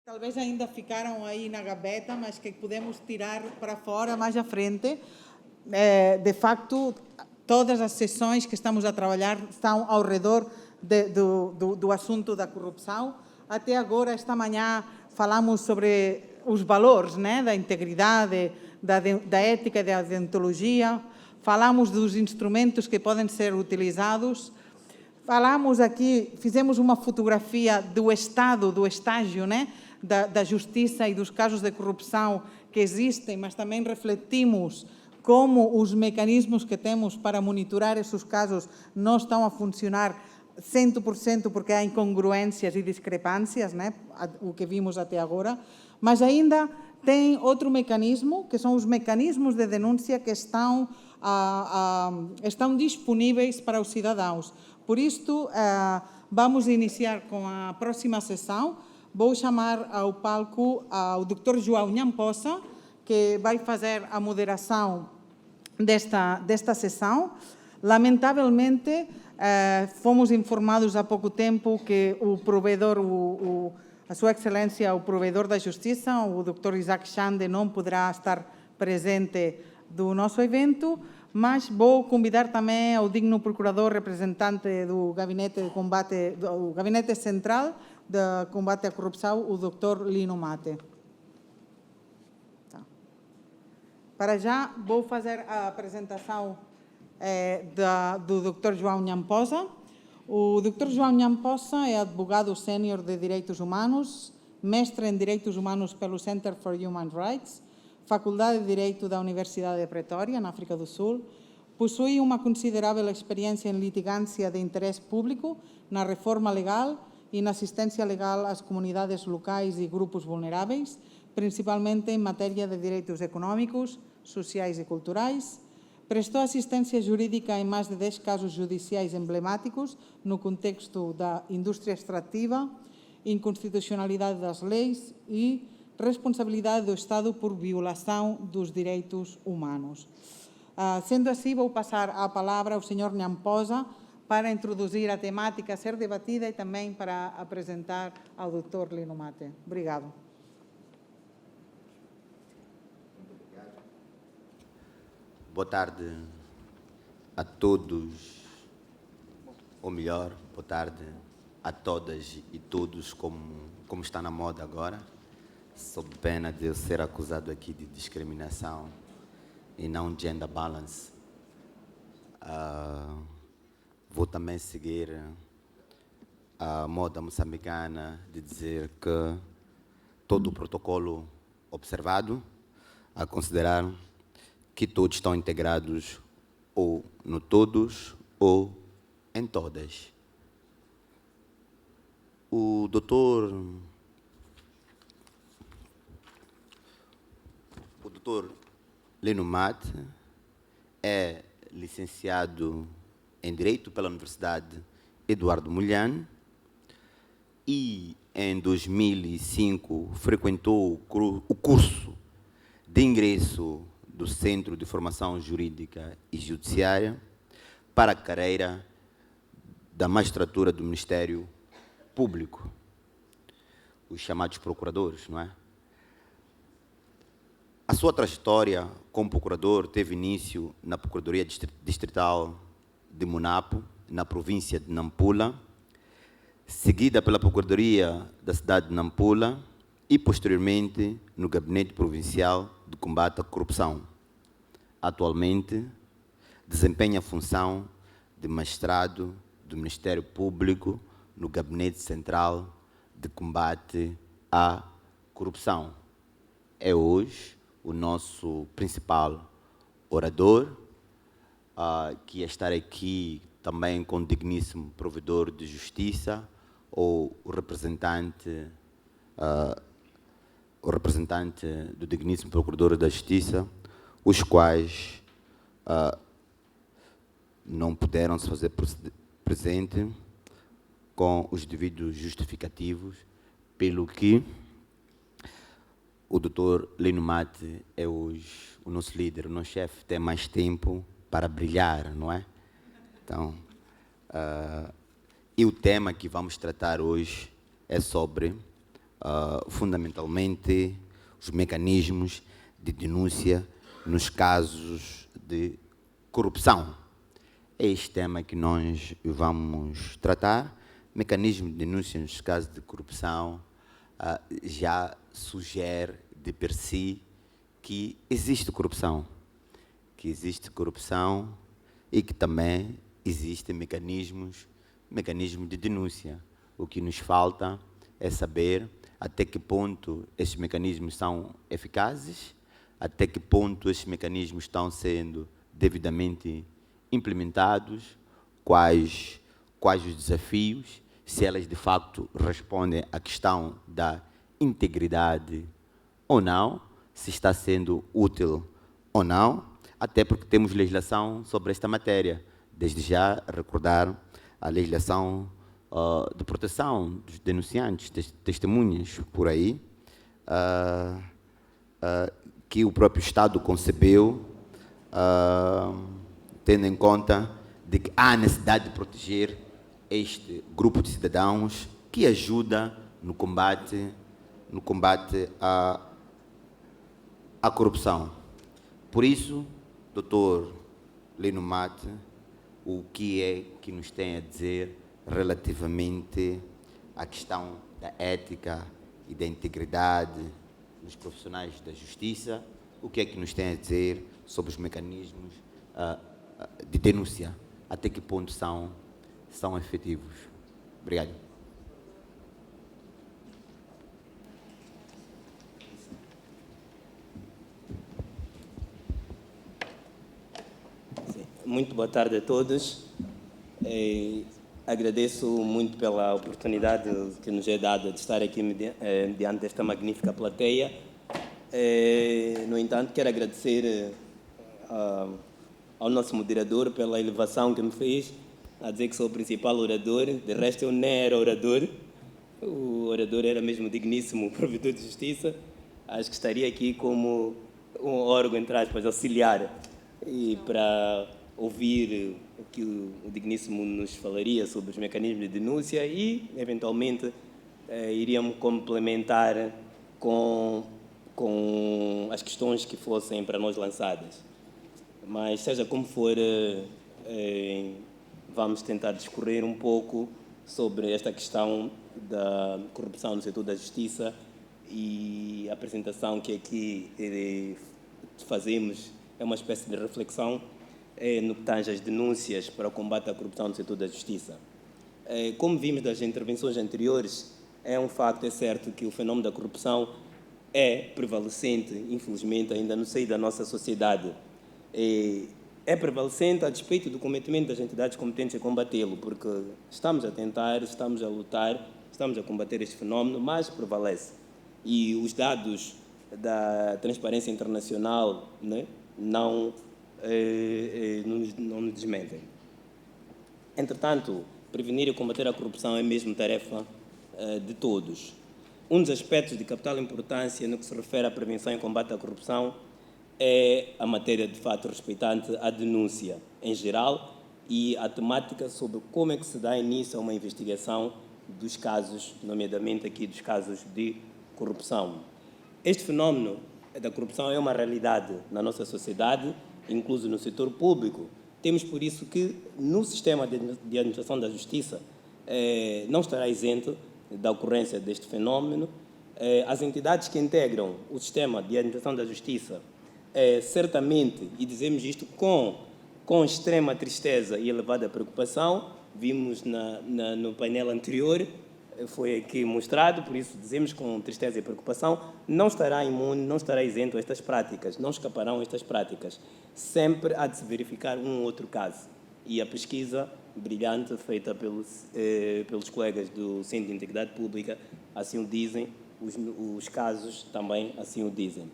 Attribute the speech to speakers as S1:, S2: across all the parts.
S1: Talvez ainda ficaram aí na gaveta, mas que podemos tirar para fora mais à frente. De facto, todas as sessões que estamos a trabalhar estão ao redor do assunto da corrupção. Até agora, esta manhã, falamos sobre os valores, né, da integridade, da ética e da deontologia. Falamos dos instrumentos que podem ser utilizados. Falamos aqui, fizemos uma fotografia do estado, do estágio, né, da justiça e dos casos de corrupção que existem, mas também refletimos como os mecanismos que temos para monitorar esses casos não estão a funcionar 100% porque há incongruências e discrepâncias, né, o que vimos até agora, mas ainda tem outro mecanismo, que são os mecanismos de denúncia que estão disponíveis para os cidadãos. Por isto, vamos iniciar com a próxima sessão. Vou chamar ao palco o Dr. João Nhamposa, que vai fazer a moderação desta sessão. Lamentavelmente, fomos informados há pouco tempo que o provedor, a Sua Excelência, o provedor da Justiça, o Dr. Isaac Xande, não poderá estar presente do nosso evento, mas vou convidar também o digno procurador representante do Gabinete de Combate, do Gabinete Central de Combate à Corrupção, o Dr. Lino Mate. Tá. Para já, vou fazer a apresentação do Dr. João Nhamposa. O Dr. João Nhamposa é advogado sénior de Direitos Humanos, mestre em Direitos Humanos pelo Center for Human Rights, Faculdade de Direito da Universidade de Pretória, na África do Sul. Possui uma considerável experiência em litigância de interesse público, na reforma legal e na assistência legal às comunidades locais e grupos vulneráveis, principalmente em matéria de direitos econômicos, sociais e culturais. Prestou assistência jurídica em mais de 10 casos judiciais emblemáticos no contexto da indústria extrativa, inconstitucionalidade das leis e responsabilidade do Estado por violação dos direitos humanos. Sendo assim, vou passar a palavra ao Sr. Nhamposa para introduzir a temática a ser debatida e também para apresentar ao Dr. Lino Mate. Obrigado.
S2: Boa tarde a todos, ou melhor, boa tarde a todas e todos, como está na moda agora, sob pena de eu ser acusado aqui de discriminação e não gender balance. Vou também seguir a moda moçambicana de dizer que todo o protocolo observado, a considerar que todos estão integrados ou no todos ou em todas. O doutor Lino Mate é licenciado em Direito pela Universidade Eduardo Mondlane e em 2005 frequentou o curso de ingresso do Centro de Formação Jurídica e Judiciária para a carreira da magistratura do Ministério Público, os chamados procuradores, não é? A sua trajetória como procurador teve início na Procuradoria Distrital de Munapo, na província de Nampula, seguida pela Procuradoria da cidade de Nampula e, posteriormente, no Gabinete Provincial de Combate à Corrupção. Atualmente, desempenha a função de magistrado do Ministério Público no Gabinete Central de Combate à Corrupção. É hoje o nosso principal orador, que ia estar aqui também com o digníssimo provedor de justiça, ou o representante do digníssimo procurador da justiça, os quais não puderam se fazer presente com os devidos justificativos, pelo que o Dr. Lino Mate é hoje o nosso líder, o nosso chefe, tem mais tempo para brilhar, não é? Então, e o tema que vamos tratar hoje é sobre fundamentalmente os mecanismos de denúncia nos casos de corrupção. É este tema que nós vamos tratar. Mecanismo de denúncia nos casos de corrupção já sugere de per si que existe corrupção e que também existem mecanismos de denúncia. O que nos falta é saber até que ponto esses mecanismos são eficazes, até que ponto esses mecanismos estão sendo devidamente implementados, quais os desafios, se elas de facto respondem à questão da integridade ou não, se está sendo útil ou não, até porque temos legislação sobre esta matéria. Desde já recordar a legislação de proteção dos denunciantes, testemunhas por aí, que o próprio Estado concebeu, tendo em conta de que há necessidade de proteger este grupo de cidadãos que ajuda no combate à corrupção. Por isso, Dr. Lino Mate, o que é que nos tem a dizer relativamente à questão da ética e da integridade dos profissionais da justiça? O que é que nos tem a dizer sobre os mecanismos de denúncia? Até que ponto são efetivos? Obrigado.
S3: Muito boa tarde a todos. Agradeço muito pela oportunidade que nos é dada de estar aqui diante desta magnífica plateia. No entanto, quero agradecer ao nosso moderador pela elevação que me fez, a dizer que sou o principal orador. De resto, eu nem era orador. O orador era mesmo digníssimo provedor de justiça. Acho que estaria aqui como um órgão, entre aspas, auxiliar, e para ouvir o que o digníssimo nos falaria sobre os mecanismos de denúncia e, eventualmente, iríamos complementar com as questões que fossem para nós lançadas. Mas, seja como for, vamos tentar discorrer um pouco sobre esta questão da corrupção no setor da justiça, e a apresentação que aqui fazemos é uma espécie de reflexão no que tange às denúncias para o combate à corrupção no setor da justiça. Como vimos das intervenções anteriores, é um facto, é certo, que o fenómeno da corrupção é prevalecente, infelizmente, ainda no seio da nossa sociedade. É prevalecente a despeito do cometimento das entidades competentes a combatê-lo, porque estamos a tentar, estamos a lutar, estamos a combater este fenómeno, mas prevalece. E os dados da Transparência Internacional, né, não nos desmentem. Entretanto, prevenir e combater a corrupção é mesmo tarefa de todos. Um dos aspectos de capital importância no que se refere à prevenção e combate à corrupção é a matéria, de fato, respeitante à denúncia em geral e a temática sobre como é que se dá início a uma investigação dos casos, nomeadamente aqui dos casos de corrupção. Este fenómeno da corrupção é uma realidade na nossa sociedade, incluso no setor público. Temos, por isso, que no sistema de administração da justiça não estará isento da ocorrência deste fenómeno. As entidades que integram o sistema de administração da justiça, certamente, e dizemos isto com extrema tristeza e elevada preocupação, vimos no painel anterior, foi aqui mostrado, por isso dizemos com tristeza e preocupação, não estará imune, não estará isento a estas práticas, não escaparão a estas práticas. Sempre há de se verificar um outro caso. E a pesquisa brilhante feita pelos colegas do Centro de Integridade Pública assim o dizem, os casos também assim o dizem.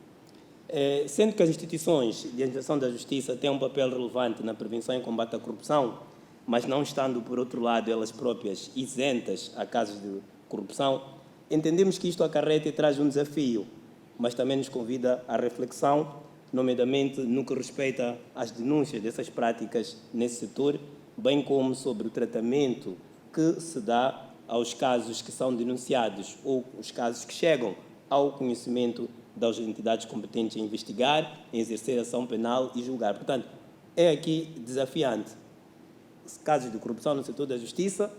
S3: Sendo que as instituições de administração da justiça têm um papel relevante na prevenção e combate à corrupção, mas não estando, por outro lado, elas próprias isentas a casos de corrupção, entendemos que isto acarreta e traz um desafio, mas também nos convida à reflexão, nomeadamente no que respeita às denúncias dessas práticas nesse setor, bem como sobre o tratamento que se dá aos casos que são denunciados ou os casos que chegam ao conhecimento das entidades competentes em investigar, em exercer ação penal e julgar. Portanto, é aqui desafiante. Os casos de corrupção no setor da justiça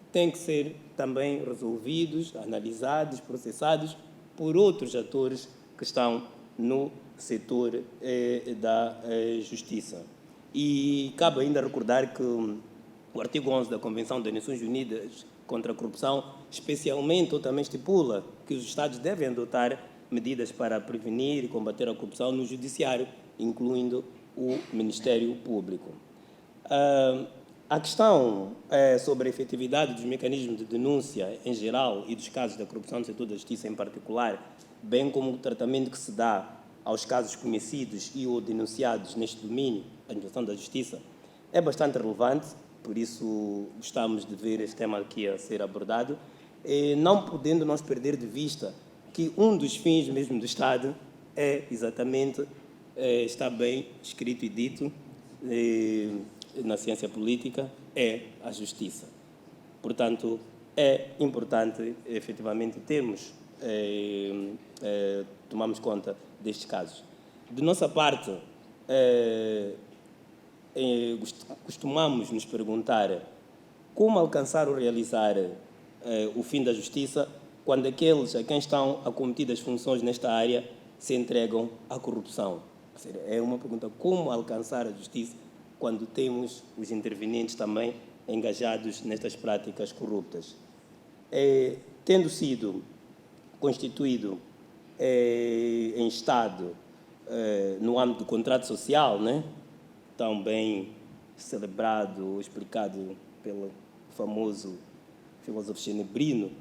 S3: têm que ser também resolvidos, analisados, processados por outros atores que estão no setor da justiça. E cabe ainda recordar que o artigo 11 da Convenção das Nações Unidas contra a Corrupção, especialmente, ou também estipula que os Estados devem adotar medidas para prevenir e combater a corrupção no Judiciário, incluindo o Ministério Público. A questão sobre a efetividade dos mecanismos de denúncia em geral e dos casos da corrupção no setor da justiça em particular, bem como o tratamento que se dá aos casos conhecidos e ou denunciados neste domínio, a administração da justiça, é bastante relevante, por isso gostamos de ver este tema aqui a ser abordado, não podendo nós perder de vista que um dos fins mesmo do Estado é exatamente, está bem escrito e dito na ciência política, é a justiça. Portanto, é importante efetivamente termos, tomarmos conta destes casos. De nossa parte, costumamos nos perguntar como alcançar ou realizar o fim da justiça quando aqueles a quem estão acometidas funções nesta área se entregam à corrupção. É uma pergunta: como alcançar a justiça quando temos os intervenientes também engajados nestas práticas corruptas? Tendo sido constituído em Estado no âmbito do contrato social, né, tão bem celebrado, explicado pelo famoso filósofo Genebrino,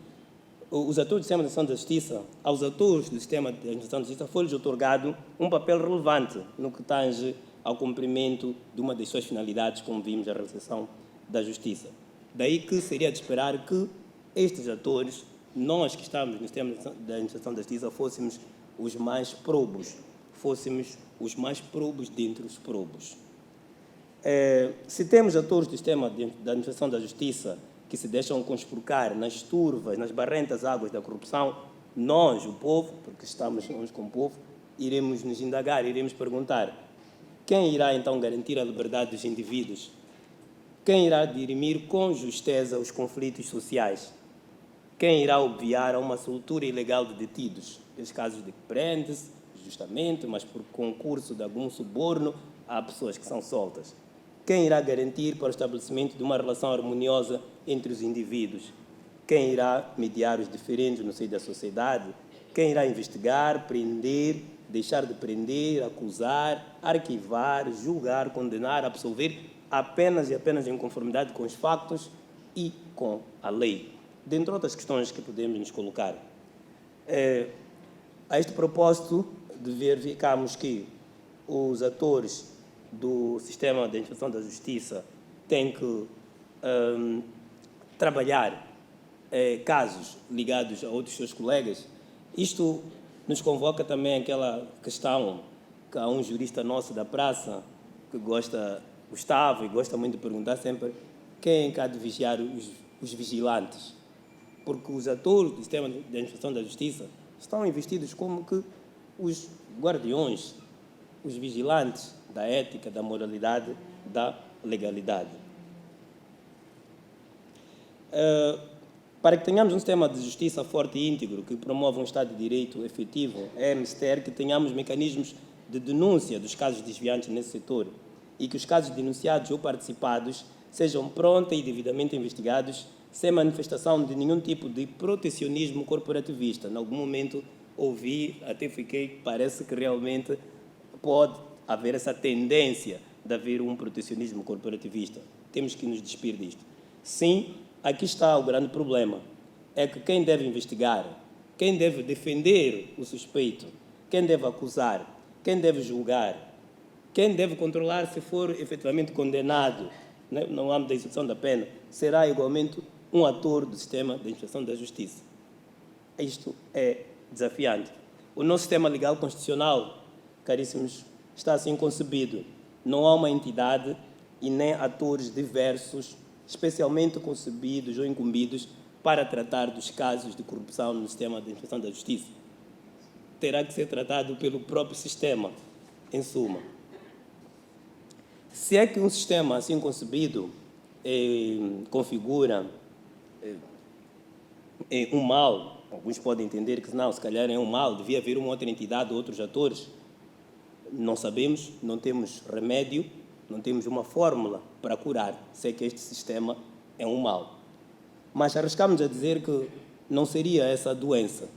S3: os atores do sistema de administração da justiça, aos atores do sistema de administração da justiça foi-lhes otorgado um papel relevante no que tange ao cumprimento de uma das suas finalidades, como vimos, a realização da justiça. Daí que seria de esperar que estes atores, nós que estamos no sistema da administração da justiça, fôssemos os mais probos, fôssemos os mais probos dentre os probos. Se temos atores do sistema da administração da justiça que se deixam conspurcar nas turvas, nas barrentas águas da corrupção, nós, o povo, porque estamos com o povo, iremos nos indagar, iremos perguntar: quem irá então garantir a liberdade dos indivíduos? Quem irá dirimir com justeza os conflitos sociais? Quem irá obviar a uma soltura ilegal de detidos? Os casos de que prende-se, justamente, mas por concurso de algum suborno, há pessoas que são soltas. Quem irá garantir para o estabelecimento de uma relação harmoniosa entre os indivíduos? Quem irá mediar os diferentes no seio da sociedade? Quem irá investigar, prender, deixar de prender, acusar, arquivar, julgar, condenar, absolver, apenas e apenas em conformidade com os factos e com a lei? Dentre outras questões que podemos nos colocar. A este propósito, verificamos que os atores do sistema de administração da justiça têm que trabalhar casos ligados a outros seus colegas. Isto nos convoca também aquela questão que há um jurista nosso da praça que gostava e gosta muito de perguntar sempre: quem é que há de vigiar os vigilantes? Porque os atores do sistema de administração da justiça estão investidos como que os guardiões, os vigilantes da ética, da moralidade, da legalidade. Para que tenhamos um sistema de justiça forte e íntegro que promova um Estado de Direito efetivo, é menester que tenhamos mecanismos de denúncia dos casos desviantes nesse setor e que os casos denunciados ou participados sejam pronta e devidamente investigados sem manifestação de nenhum tipo de protecionismo corporativista. Em algum momento ouvi, até parece que realmente pode haver essa tendência de haver um protecionismo corporativista. Temos que nos despir disto. Sim, aqui está o grande problema. É que quem deve investigar, quem deve defender o suspeito, quem deve acusar, quem deve julgar, quem deve controlar se for efetivamente condenado, né, no âmbito da execução da pena, será igualmente um ator do sistema de administração da justiça. Isto é desafiante. O nosso sistema legal constitucional, caríssimos, está assim concebido. Não há uma entidade e nem atores diversos, especialmente concebidos ou incumbidos para tratar dos casos de corrupção no sistema de administração da justiça. Terá que ser tratado pelo próprio sistema, em suma. Se é que um sistema assim concebido configura um mal, alguns podem entender que não, se calhar é um mal, devia haver uma outra entidade, outros atores. Não sabemos, não temos remédio, não temos uma fórmula para curar, se é que este sistema é um mal. Mas arriscamos a dizer que não seria essa a doença.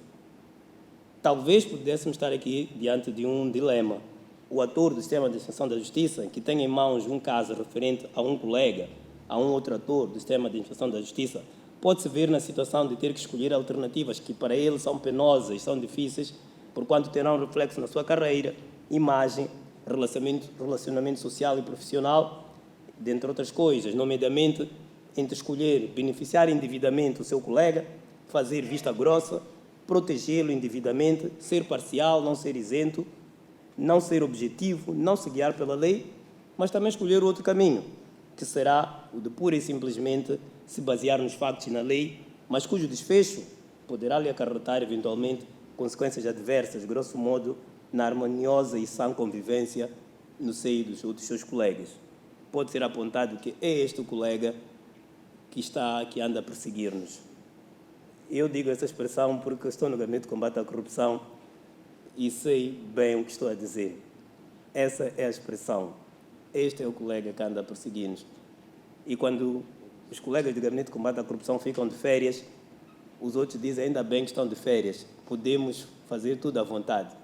S3: Talvez pudéssemos estar aqui diante de um dilema. O ator do sistema de administração da justiça, que tem em mãos um caso referente a um colega, a um outro ator do sistema de administração da justiça, pode-se ver na situação de ter que escolher alternativas que para ele são penosas, são difíceis, porquanto terão reflexo na sua carreira, imagem, relacionamento social e profissional, dentre outras coisas, nomeadamente entre escolher beneficiar indevidamente o seu colega, fazer vista grossa, protegê-lo indevidamente, ser parcial, não ser isento, não ser objetivo, não se guiar pela lei, mas também escolher outro caminho, que será o de pura e simplesmente se basear nos factos e na lei, mas cujo desfecho poderá lhe acarretar eventualmente consequências adversas, grosso modo, na harmoniosa e sã convivência no seio dos outros seus colegas. Pode ser apontado que é este o colega que anda a perseguir-nos. Eu digo essa expressão porque estou no Gabinete de Combate à Corrupção e sei bem o que estou a dizer. Essa é a expressão. Este é o colega que anda a perseguir-nos. E quando os colegas do Gabinete de Combate à Corrupção ficam de férias, os outros dizem, ainda bem que estão de férias, podemos fazer tudo à vontade.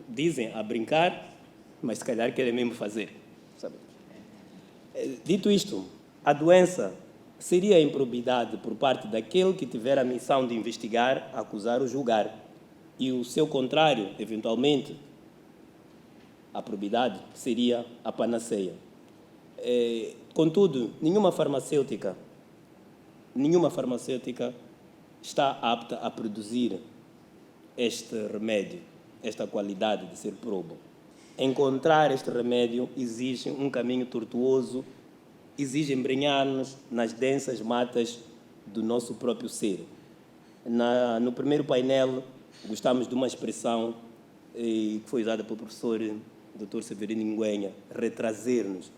S3: Dizem a brincar, mas se calhar querem mesmo fazer. Sabe? Dito isto, a doença seria a improbidade por parte daquele que tiver a missão de investigar, acusar ou julgar. E o seu contrário, eventualmente, a probidade, seria a panaceia. Contudo, nenhuma farmacêutica está apta a produzir este remédio, esta qualidade de ser probo. Encontrar este remédio exige um caminho tortuoso, exige embrenhar-nos nas densas matas do nosso próprio ser. No primeiro painel, gostamos de uma expressão que foi usada pelo professor Dr. Severino Nguenha, retrazer-nos.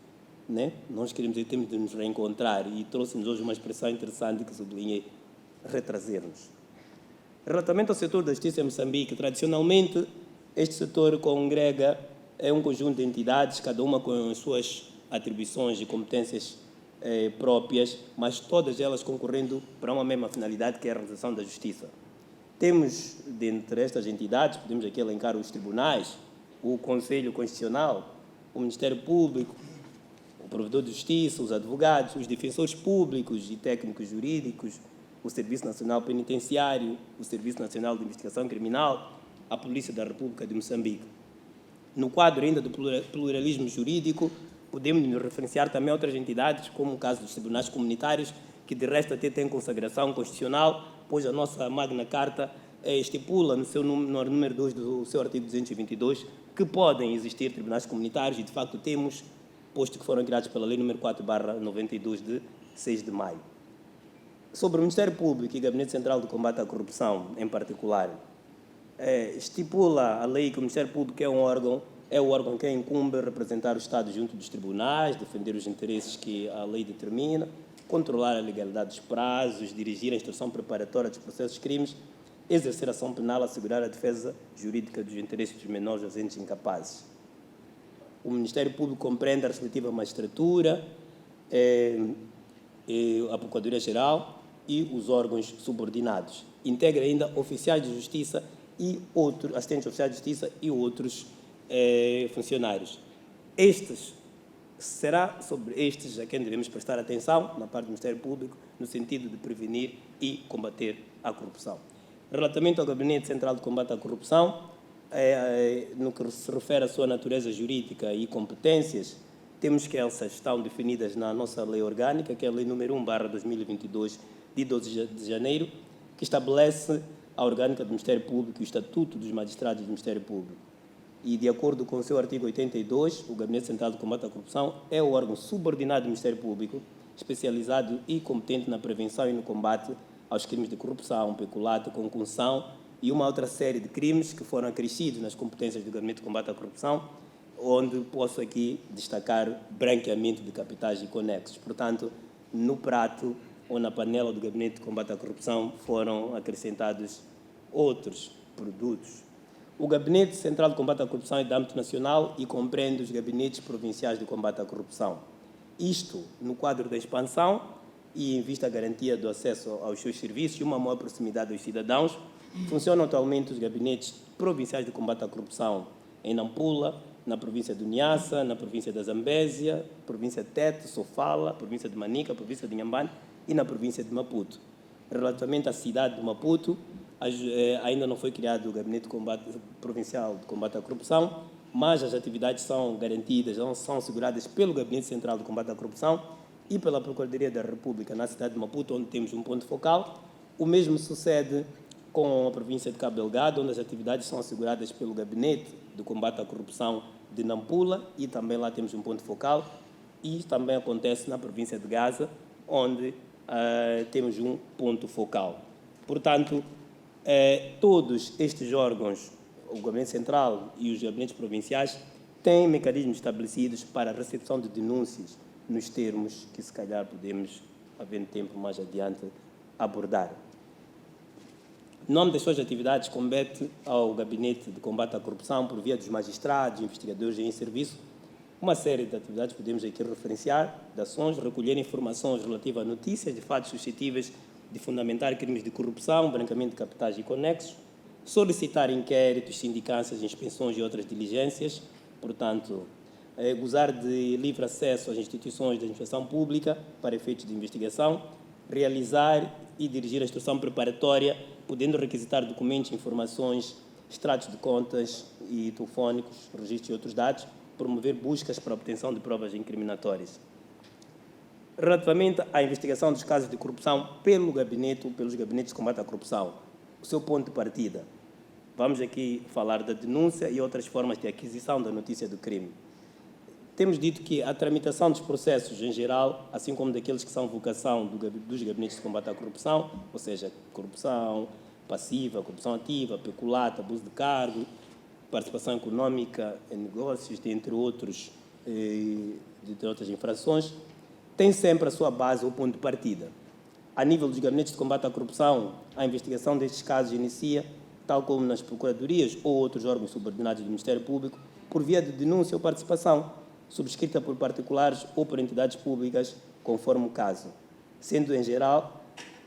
S3: Né? Nós queremos dizer, temos de nos reencontrar, e trouxe-nos hoje uma expressão interessante que sublinhei, retrazer-nos. Relativamente ao setor da justiça em Moçambique, tradicionalmente, este setor congrega um conjunto de entidades, cada uma com as suas atribuições e competências próprias, mas todas elas concorrendo para uma mesma finalidade, que é a realização da justiça. Temos, dentre estas entidades, podemos aqui elencar os tribunais, o Conselho Constitucional, o Ministério Público, o Provedor de Justiça, os advogados, os defensores públicos e técnicos jurídicos, o Serviço Nacional Penitenciário, o Serviço Nacional de Investigação Criminal, a Polícia da República de Moçambique. No quadro ainda do pluralismo jurídico, podemos nos referenciar também a outras entidades, como o caso dos tribunais comunitários, que de resto até tem consagração constitucional, pois a nossa Magna Carta estipula no número 2 do seu artigo 222 que podem existir tribunais comunitários e, de facto, temos, posto que foram criados pela Lei nº 4/92 de 6 de maio. Sobre o Ministério Público e o Gabinete Central de Combate à Corrupção, em particular, estipula a lei que o Ministério Público é o órgão que incumbe representar o Estado junto dos tribunais, defender os interesses que a lei determina, controlar a legalidade dos prazos, dirigir a instrução preparatória dos processos de crimes, exercer a ação penal, assegurar a defesa jurídica dos interesses dos menores dos entes incapazes. O Ministério Público compreende a respectiva magistratura, a Procuradoria-Geral e os órgãos subordinados. Integra ainda oficiais de justiça e outros assistentes oficiais de justiça e outros funcionários. Será sobre estes a quem devemos prestar atenção, na parte do Ministério Público, no sentido de prevenir e combater a corrupção. Relativamente ao Gabinete Central de Combate à Corrupção, no que se refere à sua natureza jurídica e competências, temos que elas estão definidas na nossa lei orgânica, que é a Lei nº 1/2022, de 12 de janeiro, que estabelece a orgânica do Ministério Público e o Estatuto dos Magistrados do Ministério Público. E, de acordo com o seu artigo 82, o Gabinete Central de Combate à Corrupção é o órgão subordinado do Ministério Público, especializado e competente na prevenção e no combate aos crimes de corrupção, peculato, concussão e uma outra série de crimes que foram acrescidos nas competências do Gabinete de Combate à Corrupção, onde posso aqui destacar branqueamento de capitais e conexos. Portanto, no prato ou na panela do Gabinete de Combate à Corrupção foram acrescentados outros produtos. O Gabinete Central de Combate à Corrupção é de âmbito nacional e compreende os gabinetes provinciais de combate à corrupção. Isto no quadro da expansão e em vista da garantia do acesso aos seus serviços e uma maior proximidade aos cidadãos, funcionam atualmente os gabinetes provinciais de combate à corrupção em Nampula, na província de Niassa, na província da Zambésia, província de Tete, Sofala, província de Manica, província de Inhambane e na província de Maputo. Relativamente à cidade de Maputo, ainda não foi criado o Gabinete Provincial de Combate à Corrupção, mas as atividades são garantidas, são asseguradas pelo Gabinete Central de Combate à Corrupção e pela Procuradoria da República na cidade de Maputo, onde temos um ponto focal. O mesmo sucede com a província de Cabo Delgado, onde as atividades são asseguradas pelo Gabinete de Combate à Corrupção de Nampula e também lá temos um ponto focal. E também acontece na província de Gaza, onde temos um ponto focal. Portanto, todos estes órgãos, o Gabinete Central e os gabinetes provinciais, têm mecanismos estabelecidos para a recepção de denúncias nos termos que, se calhar, podemos, havendo tempo mais adiante, abordar. O nome das suas atividades compete ao Gabinete de Combate à Corrupção por via dos magistrados, investigadores em serviço. Uma série de atividades podemos aqui referenciar, de ações, recolher informações relativas a notícias de fatos suscetíveis de fundamentar crimes de corrupção, branqueamento de capitais e conexos, solicitar inquéritos, sindicâncias, inspeções e outras diligências, portanto, gozar de livre acesso às instituições da administração pública para efeitos de investigação, realizar e dirigir a instrução preparatória, podendo requisitar documentos, informações, extratos de contas e telefónicos, registros e outros dados, promover buscas para a obtenção de provas incriminatórias. Relativamente à investigação dos casos de corrupção pelo gabinete ou pelos gabinetes de combate à corrupção, o seu ponto de partida. Vamos aqui falar da denúncia e outras formas de aquisição da notícia do crime. Temos dito que a tramitação dos processos em geral, assim como daqueles que são vocação dos gabinetes de combate à corrupção, ou seja, corrupção passiva, corrupção ativa, peculato, abuso de cargo, participação econômica em negócios, entre outras infrações, tem sempre a sua base ou ponto de partida. A nível dos gabinetes de combate à corrupção, a investigação destes casos inicia, tal como nas procuradorias ou outros órgãos subordinados do Ministério Público, por via de denúncia ou participação, subscrita por particulares ou por entidades públicas, conforme o caso, sendo, em geral,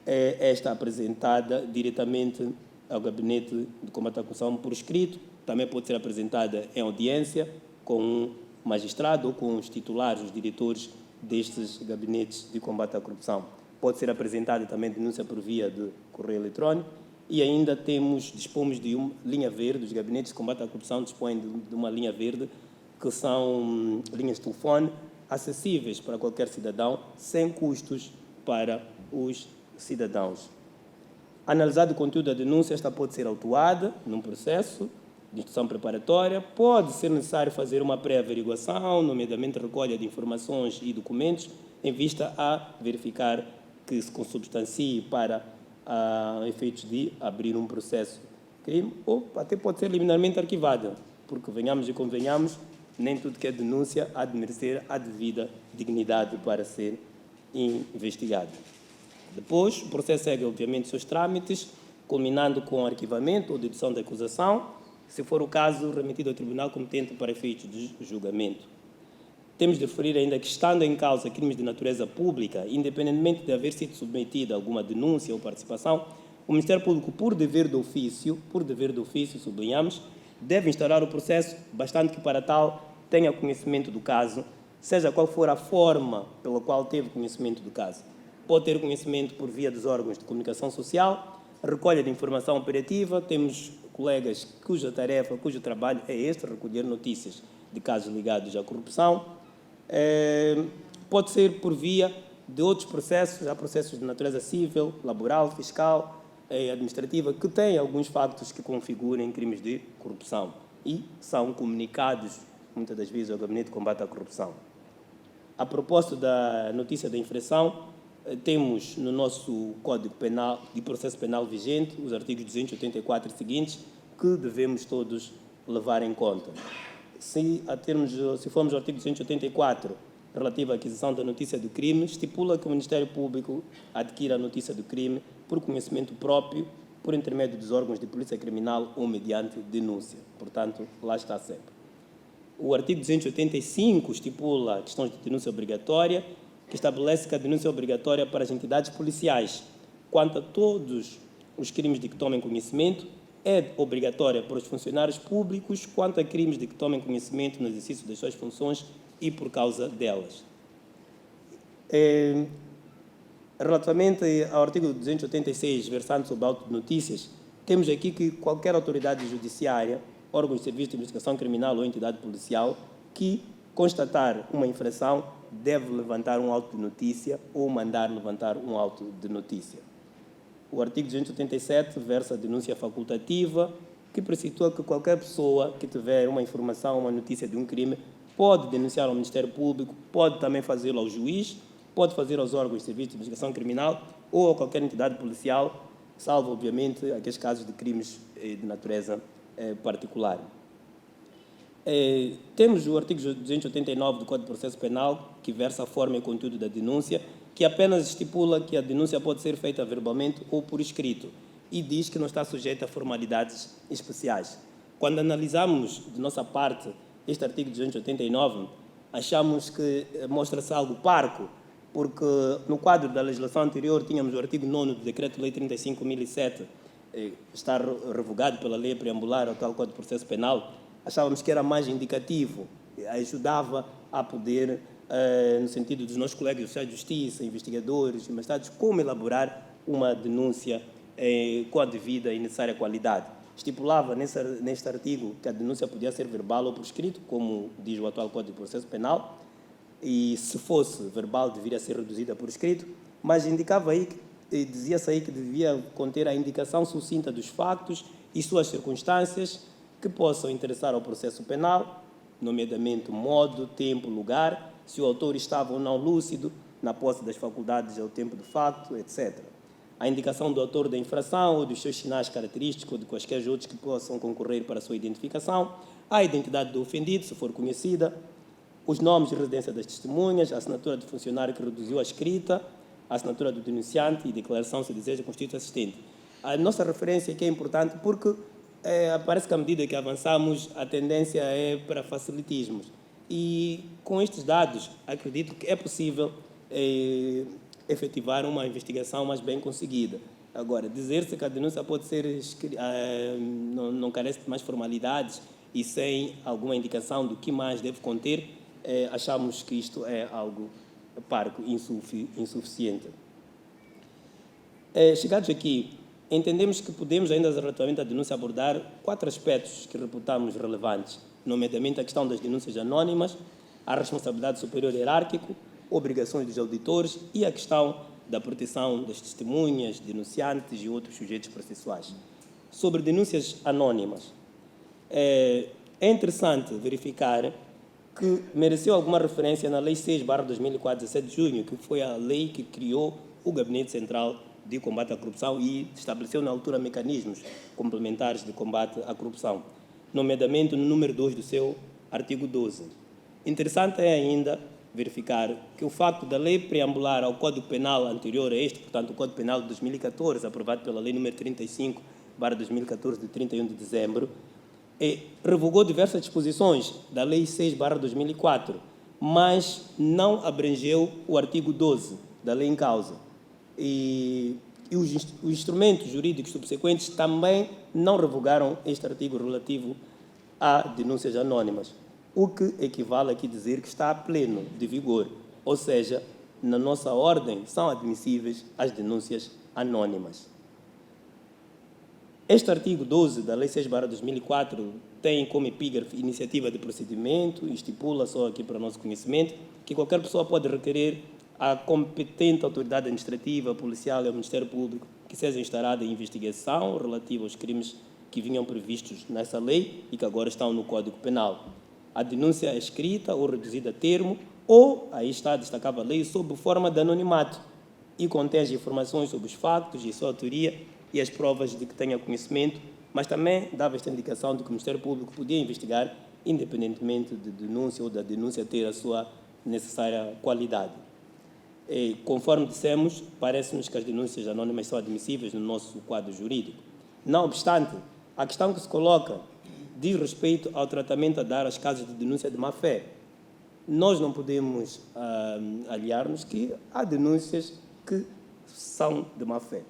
S3: esta apresentada diretamente ao Gabinete de Combate à Corrupção por escrito, também pode ser apresentada em audiência com um magistrado ou com os titulares, os diretores destes gabinetes de combate à corrupção. Pode ser apresentada também denúncia por via de correio eletrónico e ainda dispomos de uma linha verde, os gabinetes de combate à corrupção dispõem de uma linha verde, que são linhas de telefone acessíveis para qualquer cidadão, sem custos para os cidadãos. Analisado o conteúdo da denúncia, esta pode ser autuada num processo de instrução preparatória, pode ser necessário fazer uma pré-averiguação, nomeadamente recolha de informações e documentos, em vista a verificar que se consubstancie para efeitos de abrir um processo de crime, ou até pode ser liminarmente arquivada, porque, venhamos e convenhamos, nem tudo que é denúncia há de merecer a devida dignidade para ser investigado. Depois, o processo segue, obviamente, seus trâmites, culminando com o arquivamento ou dedução da acusação, se for o caso, remetido ao tribunal competente para efeitos de julgamento. Temos de referir ainda que, estando em causa crimes de natureza pública, independentemente de haver sido submetida a alguma denúncia ou participação, o Ministério Público, por dever de ofício, sublinhamos, deve instaurar o processo, bastante que para tal tenha conhecimento do caso, seja qual for a forma pela qual teve conhecimento do caso. Pode ter conhecimento por via dos órgãos de comunicação social, recolha de informação operativa, temos colegas cujo trabalho é este, recolher notícias de casos ligados à corrupção. Pode ser por via de outros processos, há processos de natureza civil, laboral, fiscal, administrativa, que têm alguns factos que configurem crimes de corrupção e são comunicados, muitas das vezes, ao Gabinete de Combate à Corrupção. A propósito da notícia da infração, temos no nosso Código Penal de Processo Penal vigente os artigos 284 e seguintes que devemos todos levar em conta. Se formos ao artigo 284, relativo à aquisição da notícia do crime, estipula que o Ministério Público adquira a notícia do crime por conhecimento próprio, por intermédio dos órgãos de polícia criminal ou mediante denúncia. Portanto, lá está sempre. O artigo 285 estipula questões de denúncia obrigatória, que estabelece que a denúncia é obrigatória para as entidades policiais. Quanto a todos os crimes de que tomem conhecimento, é obrigatória para os funcionários públicos, quanto a crimes de que tomem conhecimento no exercício das suas funções e por causa delas. Relativamente ao artigo 286, versando sobre auto de notícias, temos aqui que qualquer autoridade judiciária, órgão de serviço de investigação criminal ou entidade policial, que constatar uma infração, deve levantar um auto de notícia ou mandar levantar um auto de notícia. O artigo 287 versa a denúncia facultativa, que precitua que qualquer pessoa que tiver uma informação, uma notícia de um crime, pode denunciar ao Ministério Público, pode também fazê-lo ao juiz, pode fazer aos órgãos de serviço de investigação criminal ou a qualquer entidade policial, salvo, obviamente, aqueles casos de crimes de natureza particular. Temos o artigo 289 do Código de Processo Penal, que versa a forma e conteúdo da denúncia, que apenas estipula que a denúncia pode ser feita verbalmente ou por escrito e diz que não está sujeita a formalidades especiais. Quando analisamos, de nossa parte, este artigo 289, achamos que mostra-se algo parco, porque no quadro da legislação anterior tínhamos o artigo 9º do Decreto-Lei 35.007, está revogado pela lei preambular ao atual Código de Processo Penal. Achávamos que era mais indicativo, ajudava a poder, no sentido dos nossos colegas oficiais de justiça, investigadores e magistrados, como elaborar uma denúncia com a devida e necessária qualidade. Estipulava neste artigo que a denúncia podia ser verbal ou por escrito, como diz o atual Código de Processo Penal, e se fosse verbal deveria ser reduzida por escrito, mas indicava aí, dizia-se aí que devia conter a indicação sucinta dos factos e suas circunstâncias que possam interessar ao processo penal, nomeadamente modo, tempo, lugar, se o autor estava ou não lúcido, na posse das faculdades ao tempo do facto, etc. A indicação do autor da infração ou dos seus sinais característicos ou de quaisquer outros que possam concorrer para a sua identificação, a identidade do ofendido, se for conhecida, os nomes de residência das testemunhas, a assinatura do funcionário que reduziu a escrita, a assinatura do denunciante e declaração se deseja constituir assistente. A nossa referência aqui é importante porque parece que à medida que avançamos, a tendência é para facilitismos. E com estes dados, acredito que é possível efetivar uma investigação mais bem conseguida. Agora, dizer-se que a denúncia pode ser, não carece de mais formalidades e sem alguma indicação do que mais deve conter, achamos que isto é algo parco, insuficiente. Chegados aqui, entendemos que podemos ainda, relativamente à denúncia, abordar 4 aspectos que reputamos relevantes, nomeadamente a questão das denúncias anónimas, a responsabilidade superior hierárquico, obrigações dos auditores e a questão da proteção das testemunhas, denunciantes e outros sujeitos processuais. Sobre denúncias anónimas, é interessante verificar que mereceu alguma referência na Lei 6/2004, 17 de junho, que foi a lei que criou o Gabinete Central de Combate à Corrupção e estabeleceu na altura mecanismos complementares de combate à corrupção, nomeadamente no número 2 do seu artigo 12. Interessante é ainda verificar que o facto da lei preambular ao Código Penal anterior a este, portanto o Código Penal de 2014, aprovado pela Lei número 35/2014, de 31 de dezembro, revogou diversas disposições da Lei 6/2004, mas não abrangeu o artigo 12 da lei em causa. E os instrumentos jurídicos subsequentes também não revogaram este artigo relativo a denúncias anónimas, o que equivale aqui dizer que está a pleno de vigor, ou seja, na nossa ordem são admissíveis as denúncias anónimas. Este artigo 12 da Lei 6/2004 tem como epígrafe iniciativa de procedimento e estipula, só aqui para o nosso conhecimento, que qualquer pessoa pode requerer à competente autoridade administrativa, policial e ao Ministério Público que seja instaurada a investigação relativa aos crimes que vinham previstos nessa lei e que agora estão no Código Penal. A denúncia é escrita ou reduzida a termo ou, aí está, destacava a lei, sob forma de anonimato, e contém as informações sobre os factos e sua autoria e as provas de que tenha conhecimento, mas também dava esta indicação de que o Ministério Público podia investigar independentemente de denúncia ou da denúncia ter a sua necessária qualidade. E, conforme dissemos, parece-nos que as denúncias anónimas são admissíveis no nosso quadro jurídico. Não obstante, a questão que se coloca diz respeito ao tratamento a dar aos casos de denúncia de má-fé. Nós não podemos aliar-nos que há denúncias que são de má-fé.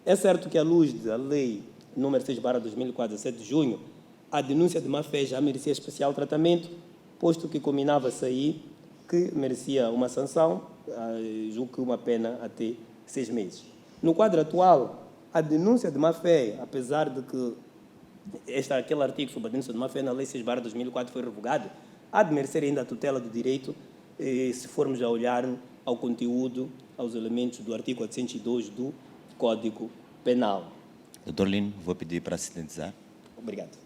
S3: É certo que, à luz da Lei nº 6/2004, 17 de junho, a denúncia de má-fé já merecia especial tratamento, posto que combinava-se aí que merecia uma sanção, julgo que uma pena até 6 meses. No quadro atual, a denúncia de má-fé, apesar de que aquele artigo sobre a denúncia de má-fé na Lei 6/2004 foi revogado, há de merecer ainda a tutela do direito, se formos a olhar ao conteúdo, aos elementos do artigo 402 do Código Penal.
S2: Dr. Lino, vou pedir para sintetizar.
S3: Obrigado.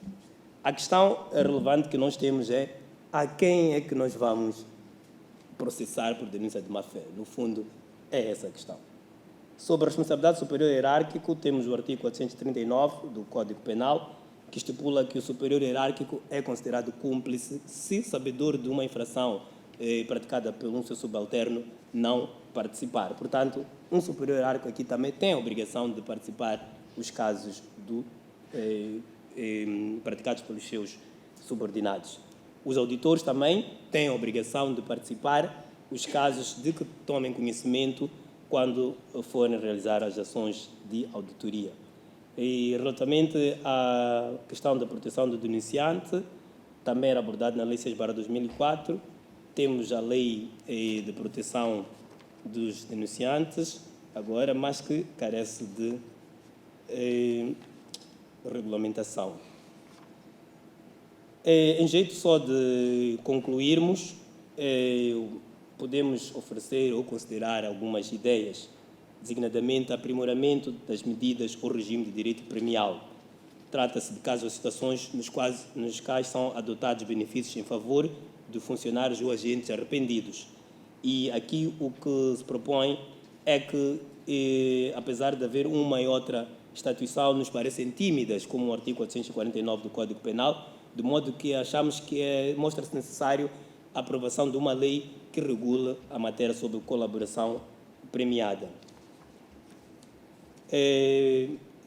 S3: A questão relevante que nós temos é a quem é que nós vamos processar por denúncia de má-fé. No fundo, é essa a questão. Sobre a responsabilidade superior hierárquico, temos o artigo 439 do Código Penal, que estipula que o superior hierárquico é considerado cúmplice se sabedor de uma infração praticada por um seu subalterno não participar. Portanto, um superior hierárquico aqui também tem a obrigação de participar os casos praticados pelos seus subordinados. Os auditores também têm a obrigação de participar os casos de que tomem conhecimento quando forem realizar as ações de auditoria. E relativamente à questão da proteção do denunciante, também era abordado na Lei 6/2004, temos a Lei de Proteção dos Denunciantes, agora, mas que carece de regulamentação. Em jeito só de concluirmos, podemos oferecer ou considerar algumas ideias, designadamente aprimoramento das medidas ou regime de direito premial. Trata-se de casos ou situações nos quais são adotados benefícios em favor de funcionários ou agentes arrependidos. E aqui o que se propõe é que, apesar de haver uma e outra estatuição, nos parecem tímidas, como o artigo 449 do Código Penal, de modo que achamos que mostra-se necessário a aprovação de uma lei que regula a matéria sobre colaboração premiada.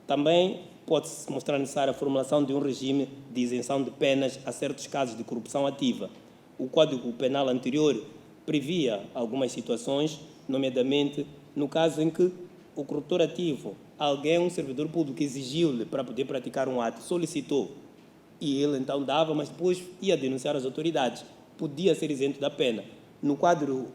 S3: Também pode-se mostrar necessária a formulação de um regime de isenção de penas a certos casos de corrupção ativa. O Código Penal anterior previa algumas situações, nomeadamente no caso em que o corruptor ativo, um servidor público, exigiu-lhe para poder praticar um ato, solicitou, e ele então dava, mas depois ia denunciar as autoridades, podia ser isento da pena. No Código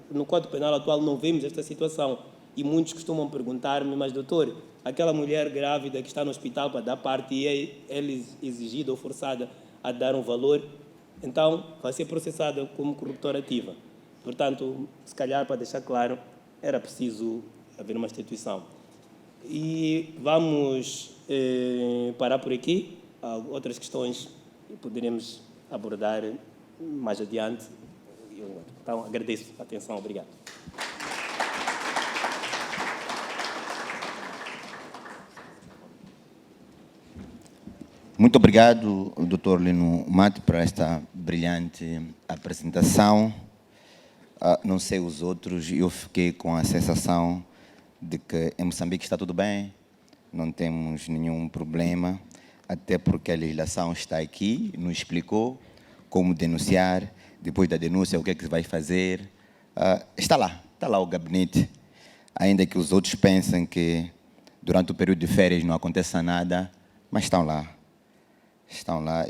S3: Penal atual não vemos esta situação, e muitos costumam perguntar-me, mas doutor, aquela mulher grávida que está no hospital para dar parte e é ela exigida ou forçada a dar um valor, então vai ser processada como corruptora ativa. Portanto, se calhar, para deixar claro, era preciso haver uma instituição. E vamos parar por aqui. Há outras questões que poderemos abordar mais adiante. Então, agradeço a atenção. Obrigado.
S2: Muito obrigado, Dr. Lino Mate, por esta brilhante apresentação. Não sei os outros, eu fiquei com a sensação de que em Moçambique está tudo bem, não temos nenhum problema, até porque a legislação está aqui, nos explicou como denunciar, depois da denúncia o que é que se vai fazer. Está lá o gabinete, ainda que os outros pensem que durante o período de férias não aconteça nada, mas estão lá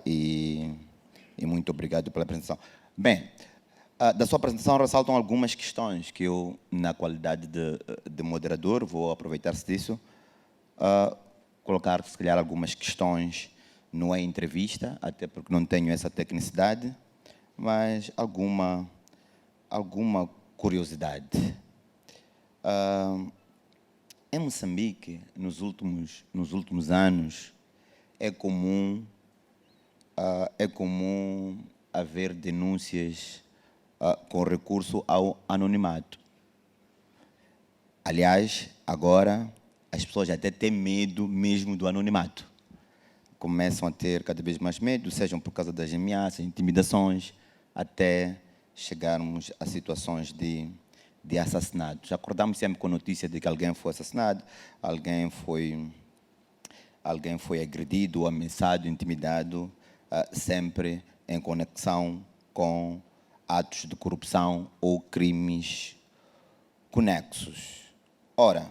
S2: e muito obrigado pela apresentação. Bem, da sua apresentação ressaltam algumas questões que eu, na qualidade de moderador, vou aproveitar-se disso, colocar, se calhar, algumas questões, não é entrevista, até porque não tenho essa tecnicidade, mas alguma curiosidade. Em Moçambique, nos últimos anos, é comum haver denúncias com recurso ao anonimato. Aliás, agora as pessoas até têm medo mesmo do anonimato. Começam a ter cada vez mais medo, sejam por causa das ameaças, intimidações, até chegarmos a situações de assassinatos. Acordamos sempre com a notícia de que alguém foi assassinado, alguém foi agredido, ameaçado, intimidado, sempre em conexão com atos de corrupção ou crimes conexos. Ora,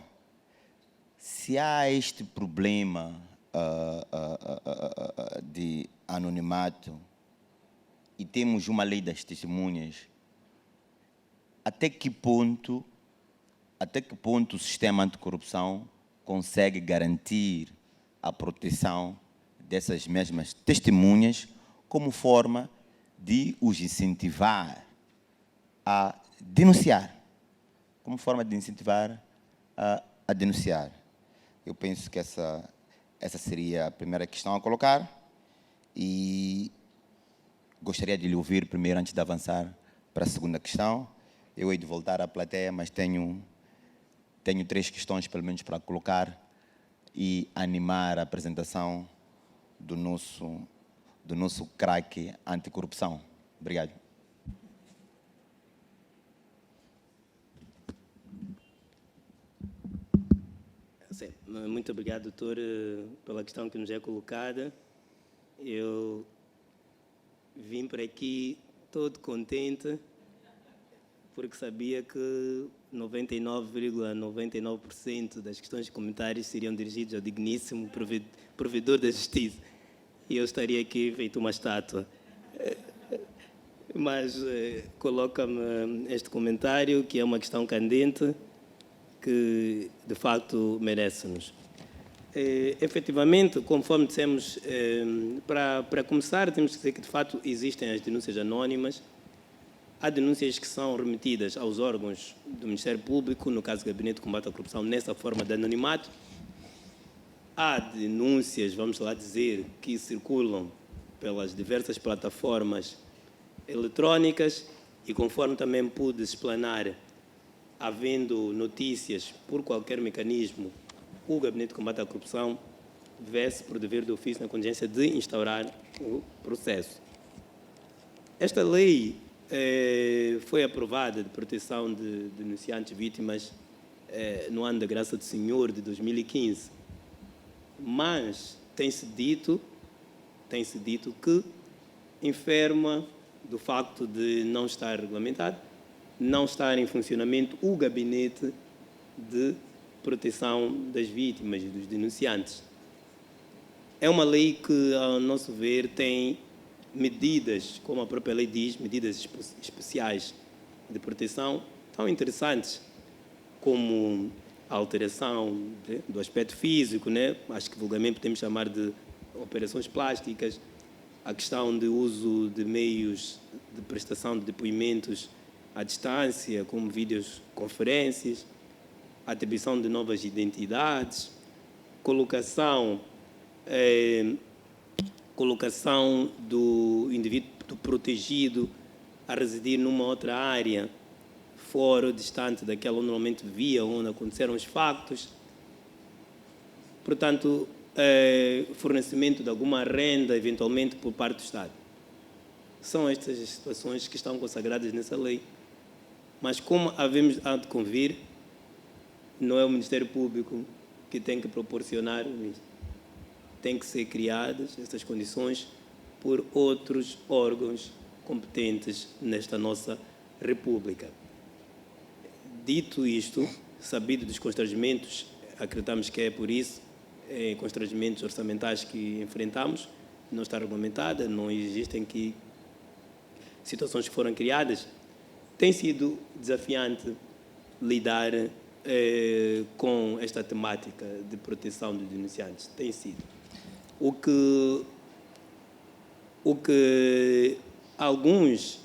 S2: se há este problema de anonimato e temos uma lei das testemunhas, até que ponto o sistema anticorrupção consegue garantir a proteção dessas mesmas testemunhas como forma de os incentivar a denunciar? Como forma de incentivar a denunciar? Eu penso que essa seria a primeira questão a colocar e gostaria de lhe ouvir primeiro antes de avançar para a segunda questão. Eu hei de voltar à plateia, mas tenho 3 questões, pelo menos, para colocar e animar a apresentação do nosso craque anticorrupção. Obrigado.
S3: Sim, muito obrigado, doutor, pela questão que nos é colocada. Eu vim para aqui todo contente, porque sabia que 99,99% das questões e comentários seriam dirigidos ao digníssimo provedor da justiça. E eu estaria aqui feito uma estátua. Mas coloca-me este comentário, que é uma questão candente, que de facto merece-nos. Efetivamente, conforme dissemos, para começar, temos que dizer que de facto existem as denúncias anónimas. Há denúncias que são remetidas aos órgãos do Ministério Público, no caso do Gabinete de Combate à Corrupção, nessa forma de anonimato. Há denúncias, vamos lá dizer, que circulam pelas diversas plataformas eletrônicas e, conforme também pude explanar, havendo notícias por qualquer mecanismo, o Gabinete de Combate à Corrupção vê-se por dever de ofício na contingência de instaurar o processo. Esta lei foi aprovada de proteção de denunciantes vítimas no ano da graça do Senhor de 2015, mas tem-se dito que enferma do facto de não estar regulamentado, não estar em funcionamento o gabinete de proteção das vítimas e dos denunciantes. É uma lei que, ao nosso ver, tem medidas, como a própria lei diz, medidas especiais de proteção tão interessantes como a alteração do aspecto físico, né? Acho que vulgarmente podemos chamar de operações plásticas, a questão de uso de meios de prestação de depoimentos à distância, como videoconferências, atribuição de novas identidades, colocação do indivíduo protegido a residir numa outra área, fora ou distante daquela onde normalmente vivia, onde aconteceram os factos. Portanto, fornecimento de alguma renda, eventualmente, por parte do Estado. São estas as situações que estão consagradas nessa lei. Mas, como havemos de convir, não é o Ministério Público que tem que proporcionar isso. Tem que ser criadas estas condições por outros órgãos competentes nesta nossa República. Dito isto, sabido dos constrangimentos, acreditamos que é por isso, constrangimentos orçamentais que enfrentamos, não está regulamentada, não existem aqui situações que foram criadas. Tem sido desafiante lidar com esta temática de proteção dos denunciantes. Tem sido. O que alguns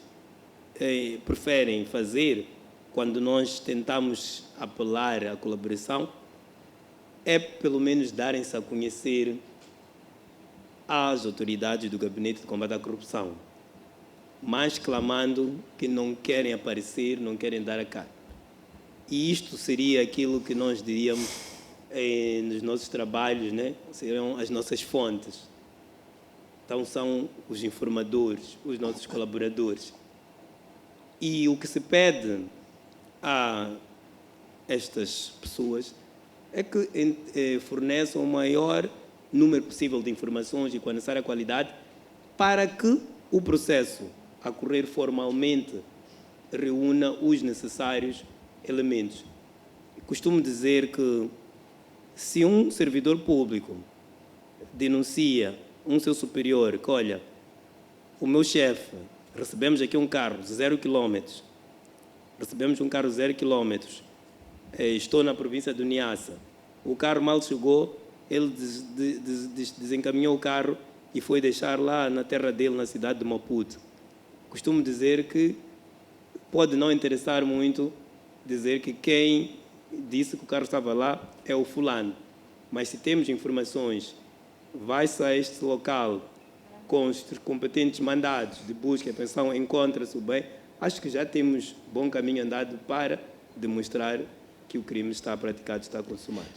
S3: preferem fazer quando nós tentamos apelar à colaboração é, pelo menos, darem-se a conhecer às autoridades do Gabinete de Combate à Corrupção, mas clamando que não querem aparecer, não querem dar a cara. E isto seria aquilo que nós diríamos nos nossos trabalhos, né? Seriam as nossas fontes. Então, são os informadores, os nossos colaboradores. E o que se pede a estas pessoas é que forneçam o maior número possível de informações e com a necessária qualidade para que o processo a correr formalmente reúna os necessários elementos. Costumo dizer que se um servidor público denuncia um seu superior que, olha, o meu chefe, recebemos aqui um carro 0 km, recebemos um carro 0 km, estou na província do Niassa, o carro mal chegou, ele desencaminhou o carro e foi deixar lá na terra dele, na cidade de Maputo. Costumo dizer que pode não interessar muito dizer que quem disse que o carro estava lá é o fulano, mas se temos informações, vai-se a este local com os competentes mandados de busca e apreensão, encontra-se o bem, acho que já temos bom caminho andado para demonstrar que o crime está praticado, está consumado.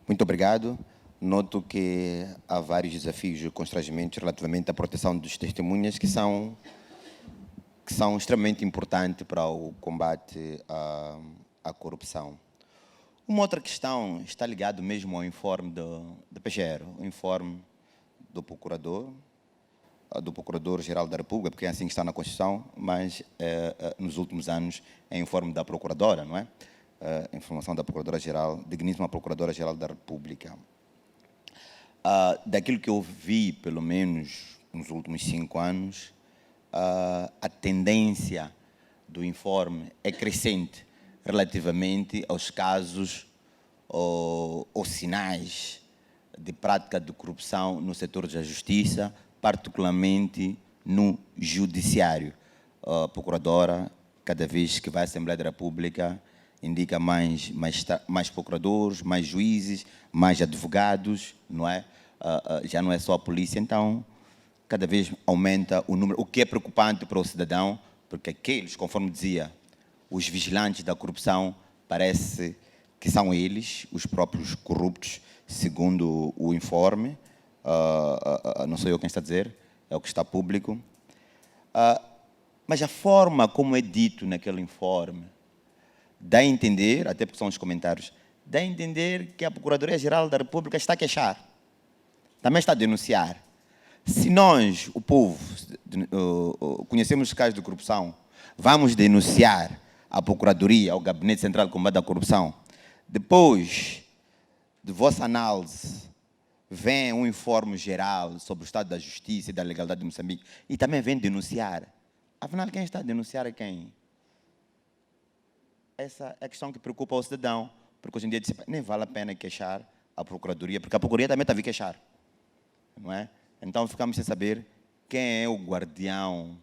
S4: Muito obrigado. Noto que há vários desafios e constrangimentos relativamente à proteção dos testemunhas que são extremamente importantes para o combate à corrupção. Uma outra questão está ligada mesmo ao informe da PGR, o informe do Procurador-Geral da República, porque é assim que está na Constituição, mas nos últimos anos é informe da Procuradora, não é? Informação da Procuradora-Geral, digníssima Procuradora-Geral da República. Daquilo que eu vi, pelo menos nos últimos 5 anos, a tendência do informe é crescente relativamente aos casos ou sinais de prática de corrupção no setor da justiça, particularmente no judiciário. A Procuradora, cada vez que vai à Assembleia da República, indica mais procuradores, mais juízes, mais advogados, não é? Já não é só a polícia, então cada vez aumenta o número, o que é preocupante para o cidadão, porque aqueles, conforme dizia, os vigilantes da corrupção, parece que são eles, os próprios corruptos, segundo o informe, não sou eu quem está a dizer, é o que está público, mas a forma como é dito naquele informe, dá a entender, até porque são os comentários, dá a entender que a Procuradoria-Geral da República está a queixar, também está a denunciar. Se nós, o povo, conhecemos os casos de corrupção, vamos denunciar à Procuradoria, ao Gabinete Central de Combate à Corrupção, depois de vossa análise, vem um informe geral sobre o estado da justiça e da legalidade de Moçambique e também vem denunciar. Afinal, quem está a denunciar é quem? Essa é a questão que preocupa o cidadão, porque hoje em dia nem vale a pena queixar a Procuradoria, porque a Procuradoria também está a vir queixar, não é? Então ficamos sem saber quem é o guardião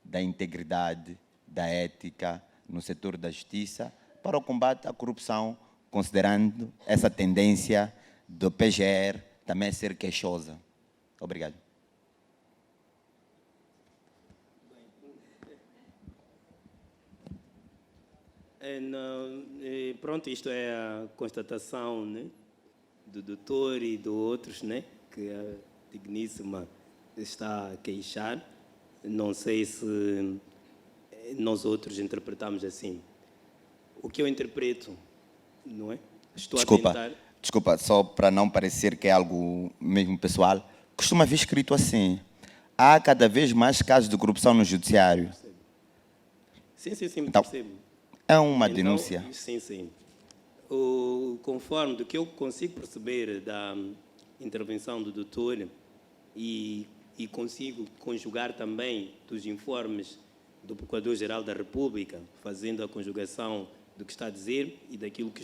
S4: da integridade, da ética no setor da justiça para o combate à corrupção, considerando essa tendência do PGR também ser queixosa. Obrigado.
S3: Pronto, isto é a constatação, né, do doutor e de outros, né, que a digníssima está a queixar. Não sei se nós outros interpretamos assim. O que eu interpreto, não é? Estou a tentar...
S4: Desculpa, só para não parecer que é algo mesmo pessoal, costuma vir escrito assim: há cada vez mais casos de corrupção no judiciário.
S3: Sim,
S4: então,
S3: percebo.
S4: É uma denúncia.
S3: Sim. Conforme do que eu consigo perceber da intervenção do doutor e consigo conjugar também dos informes do Procurador-Geral da República, fazendo a conjugação do que está a dizer e daquilo que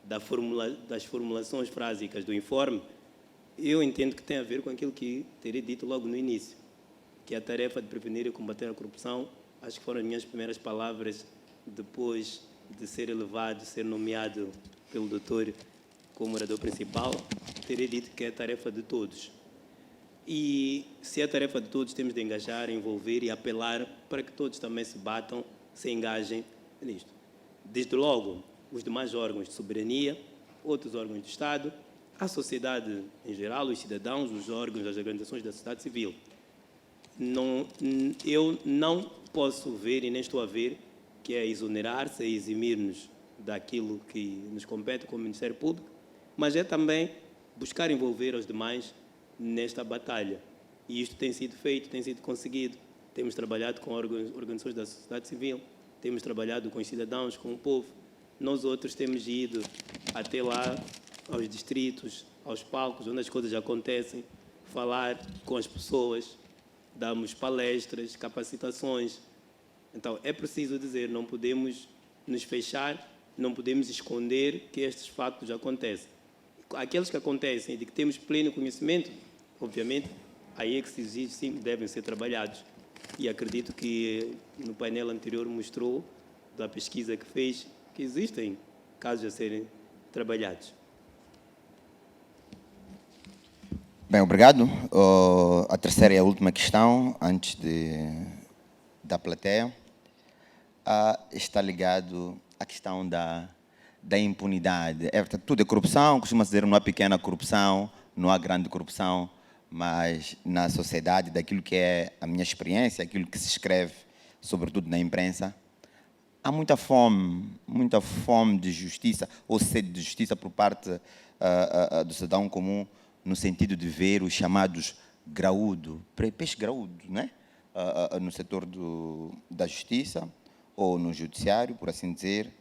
S3: das formulações frásicas do informe, eu entendo que tem a ver com aquilo que terei dito logo no início, que é a tarefa de prevenir e combater a corrupção. Acho que foram as minhas primeiras palavras depois de ser elevado, ser nomeado pelo doutor como orador principal. Terei dito que é a tarefa de todos. E se é a tarefa de todos, temos de engajar, envolver e apelar para que todos também se batam, se engajem nisto. desde logo os demais órgãos de soberania, outros órgãos do Estado, a sociedade em geral, os cidadãos, os órgãos, as organizações da sociedade civil. Eu não posso ver e nem estou a ver que é exonerar-se, é eximir-nos daquilo que nos compete como Ministério Público, mas é também buscar envolver os demais nesta batalha. E isto tem sido feito, tem sido conseguido. Temos trabalhado com organizações da sociedade civil, temos trabalhado com os cidadãos, com o povo. Nós outros temos ido até lá, aos distritos, aos palcos, onde as coisas acontecem, falar com as pessoas, damos palestras, capacitações. Então, é preciso dizer, não podemos nos fechar, não podemos esconder que estes factos acontecem. Aqueles que acontecem e de que temos pleno conhecimento, obviamente, aí é que se exige, sim, devem ser trabalhados. E acredito que no painel anterior mostrou, da pesquisa que fez, que existem casos a serem trabalhados.
S4: Bem, obrigado. A terceira e a última questão, antes da plateia, está ligado à questão da impunidade. Tudo é corrupção, costuma dizer, não há pequena corrupção, não há grande corrupção, mas na sociedade, daquilo que é a minha experiência, aquilo que se escreve, sobretudo na imprensa, há muita fome de justiça, ou sede de justiça por parte do cidadão comum, no sentido de ver os chamados graúdo, peixe graúdo, né? No setor da justiça, ou no judiciário, por assim dizer,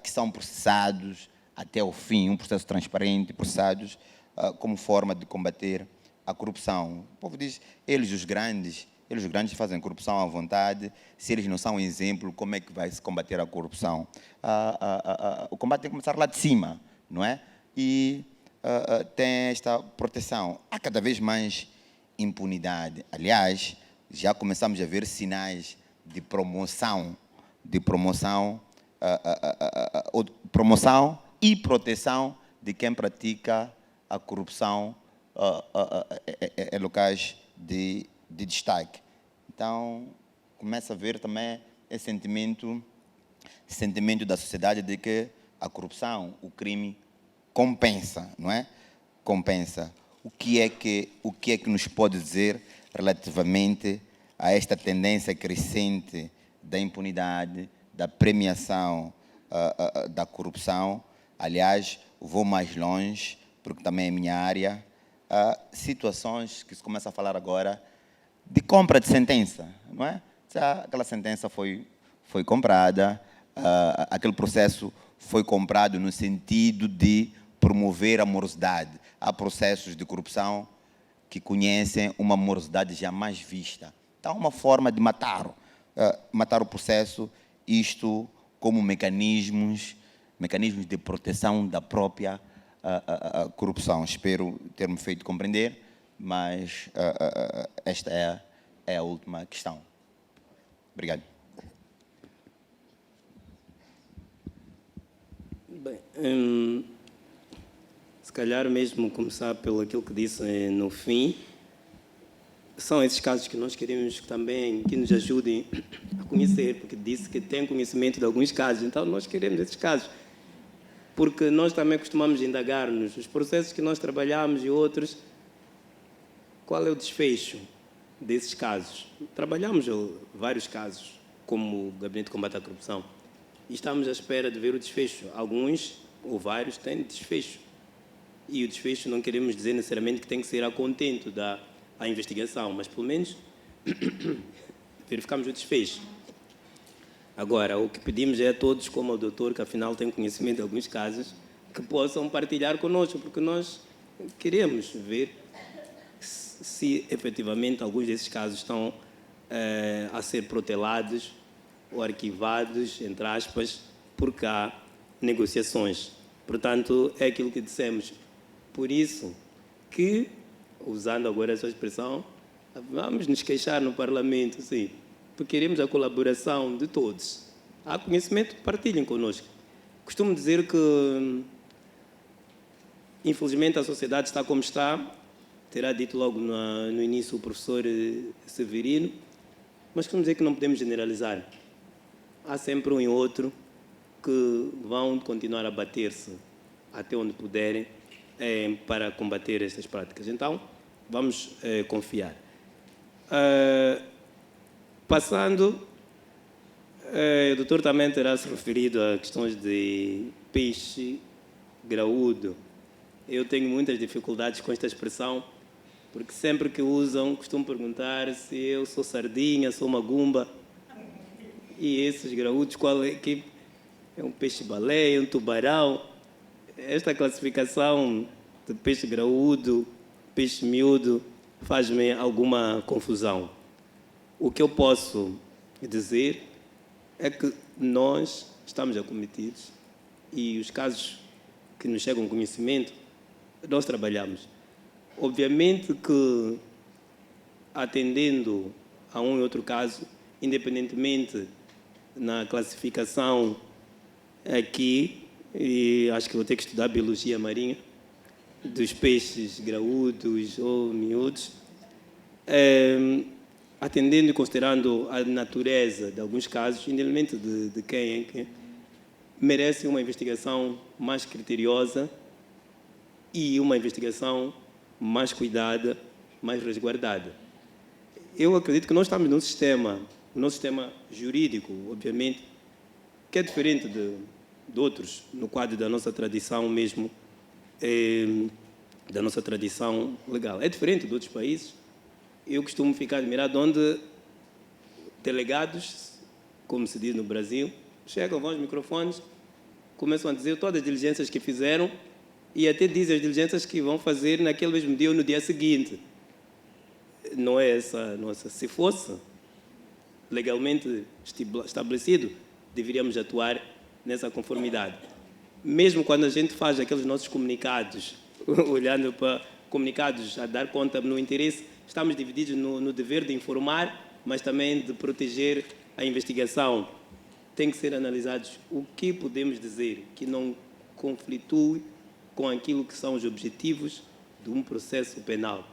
S4: que são processados até o fim, um processo transparente, processados como forma de combater a corrupção. O povo diz, eles os grandes fazem corrupção à vontade, se eles não são um exemplo, como é que vai se combater a corrupção? O combate tem que começar lá de cima, não é? E tem esta proteção. Há cada vez mais impunidade. Aliás, já começamos a ver sinais de promoção e proteção de quem pratica a corrupção em locais de destaque. Então, começa a ver também esse sentimento da sociedade de que a corrupção, o crime, compensa, não é? Compensa. O que é que nos pode dizer relativamente a esta tendência crescente da impunidade, da premiação da corrupção? Aliás, vou mais longe, porque também é minha área, situações que se começa a falar agora de compra de sentença, não é? Aquela sentença foi comprada, aquele processo foi comprado no sentido de promover a morosidade. Há processos de corrupção que conhecem uma morosidade jamais vista. Então, uma forma de matar o processo, isto como mecanismos de proteção da própria corrupção. Espero ter-me feito compreender, mas esta é a última questão. Obrigado.
S3: Bem, se calhar mesmo começar pelo aquilo que disse no fim, são esses casos que nós queremos também que nos ajudem a conhecer, porque disse que tem conhecimento de alguns casos, então nós queremos esses casos, porque nós também costumamos indagar-nos os processos que nós trabalhamos e outros, qual é o desfecho desses casos. Trabalhamos vários casos, como o Gabinete de Combate à Corrupção, e estamos à espera de ver o desfecho. Alguns, ou vários, têm desfecho. E o desfecho não queremos dizer necessariamente que tem que ser a contento da investigação, mas pelo menos verificamos o desfecho. Agora, o que pedimos é a todos, como o doutor, que afinal tem conhecimento de alguns casos, que possam partilhar conosco, porque nós queremos ver se efetivamente alguns desses casos estão a ser protelados ou arquivados, entre aspas, porque há negociações. Portanto, é aquilo que dissemos. Por isso que, usando agora essa expressão, vamos nos queixar no Parlamento, sim, porque queremos a colaboração de todos. Há conhecimento, partilhem connosco. Costumo dizer que, infelizmente, a sociedade está como está, terá dito logo no início o professor Severino, mas costumo dizer que não podemos generalizar. Há sempre um e outro que vão continuar a bater-se até onde puderem para combater estas práticas. Então, vamos confiar. Passando, o doutor também terá se referido a questões de peixe graúdo. Eu tenho muitas dificuldades com esta expressão, porque sempre que usam, costumo perguntar se eu sou sardinha, sou magumba. E esses graúdos, qual é que é um peixe-baleia, um tubarão? Esta classificação de peixe graúdo, peixe miúdo, faz-me alguma confusão. O que eu posso dizer é que nós estamos acometidos e os casos que nos chegam ao conhecimento, nós trabalhamos. Obviamente que, atendendo a um e outro caso, independentemente na classificação aqui, e acho que vou ter que estudar biologia marinha, dos peixes graúdos ou miúdos, atendendo e considerando a natureza de alguns casos, independentemente de quem é que, merece uma investigação mais criteriosa e uma investigação mais cuidada, mais resguardada. Eu acredito que nós estamos num sistema jurídico, obviamente, que é diferente de outros, no quadro da nossa tradição mesmo, da nossa tradição legal. É diferente de outros países. Eu costumo ficar admirado onde delegados, como se diz no Brasil, chegam, vão aos microfones, começam a dizer todas as diligências que fizeram e até dizem as diligências que vão fazer naquele mesmo dia ou no dia seguinte. Não é essa. Se fosse legalmente estabelecido, deveríamos atuar nessa conformidade. Mesmo quando a gente faz aqueles nossos comunicados, olhando para comunicados a dar conta no interesse, estamos divididos no dever de informar, mas também de proteger a investigação. Tem que ser analisados o que podemos dizer que não conflitue com aquilo que são os objetivos de um processo penal.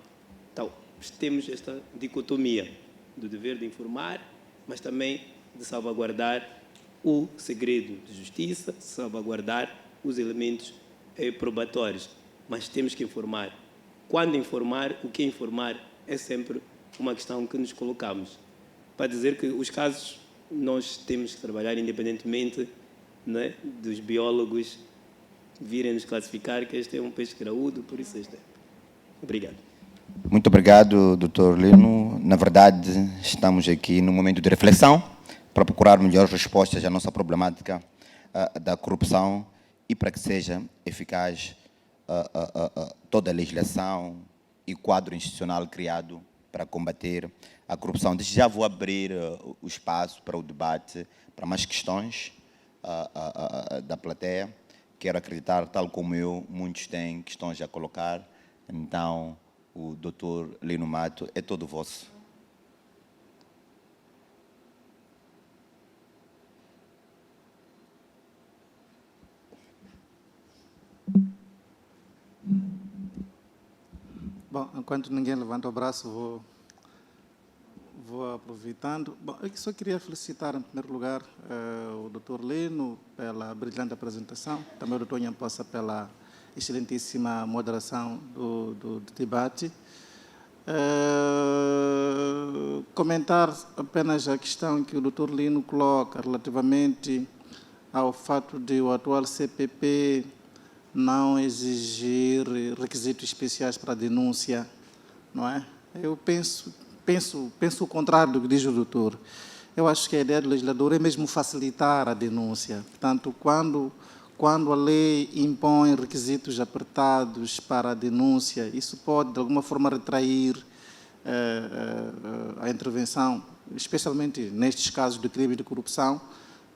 S3: Então, temos esta dicotomia do dever de informar, mas também de salvaguardar o segredo de justiça, salvaguardar os elementos probatórios. Mas temos que informar. Quando informar, o que informar é sempre uma questão que nos colocamos. Para dizer que os casos nós temos que trabalhar independentemente, né, dos biólogos virem nos classificar que este é um peixe graúdo, por isso este é. Obrigado.
S4: Muito obrigado, Dr. Lino. Na verdade, estamos aqui num momento de reflexão para procurar melhores respostas à nossa problemática da corrupção e para que seja eficaz toda a legislação e quadro institucional criado para combater a corrupção. Desde já vou abrir o espaço para o debate, para mais questões da plateia. Quero acreditar, tal como eu, muitos têm questões a colocar. Então, o Dr. Lino Mato é todo vosso.
S5: Bom, enquanto ninguém levanta o braço, vou aproveitando. Bom, eu só queria felicitar, em primeiro lugar, o Dr. Lino pela brilhante apresentação, também o Dr. Nhamposa pela excelentíssima moderação do debate. Comentar apenas a questão que o Dr. Lino coloca relativamente ao fato de o atual CPP não exigir requisitos especiais para a denúncia, não é? Eu penso o contrário do que diz o doutor. Eu acho que a ideia do legislador é mesmo facilitar a denúncia. Portanto, quando a lei impõe requisitos apertados para a denúncia, isso pode, de alguma forma, retrair a intervenção, especialmente nestes casos de crime e de corrupção.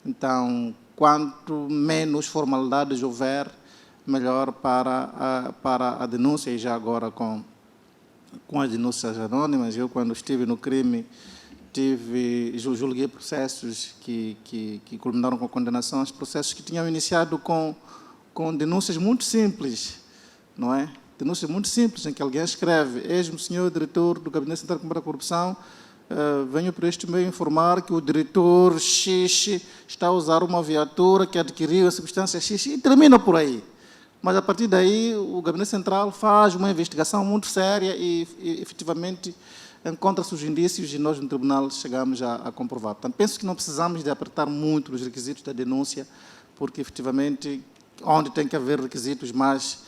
S5: Então, quanto menos formalidades houver, melhor para a denúncia, e já agora com as denúncias anônimas. Eu, quando estive no crime, julguei processos que culminaram com condenações, processos que tinham iniciado com denúncias muito simples, não é? Denúncias muito simples, em que alguém escreve: eis-me, senhor diretor do Gabinete Central de Combate à Corrupção, venho por este meio informar que o diretor X está a usar uma viatura que adquiriu a substância X e termina por aí. Mas, a partir daí, o Gabinete Central faz uma investigação muito séria e efetivamente, encontra-se os indícios e nós, no Tribunal, chegamos a comprovar. Portanto, penso que não precisamos de apertar muito nos requisitos da denúncia, porque, efetivamente, onde tem que haver requisitos mais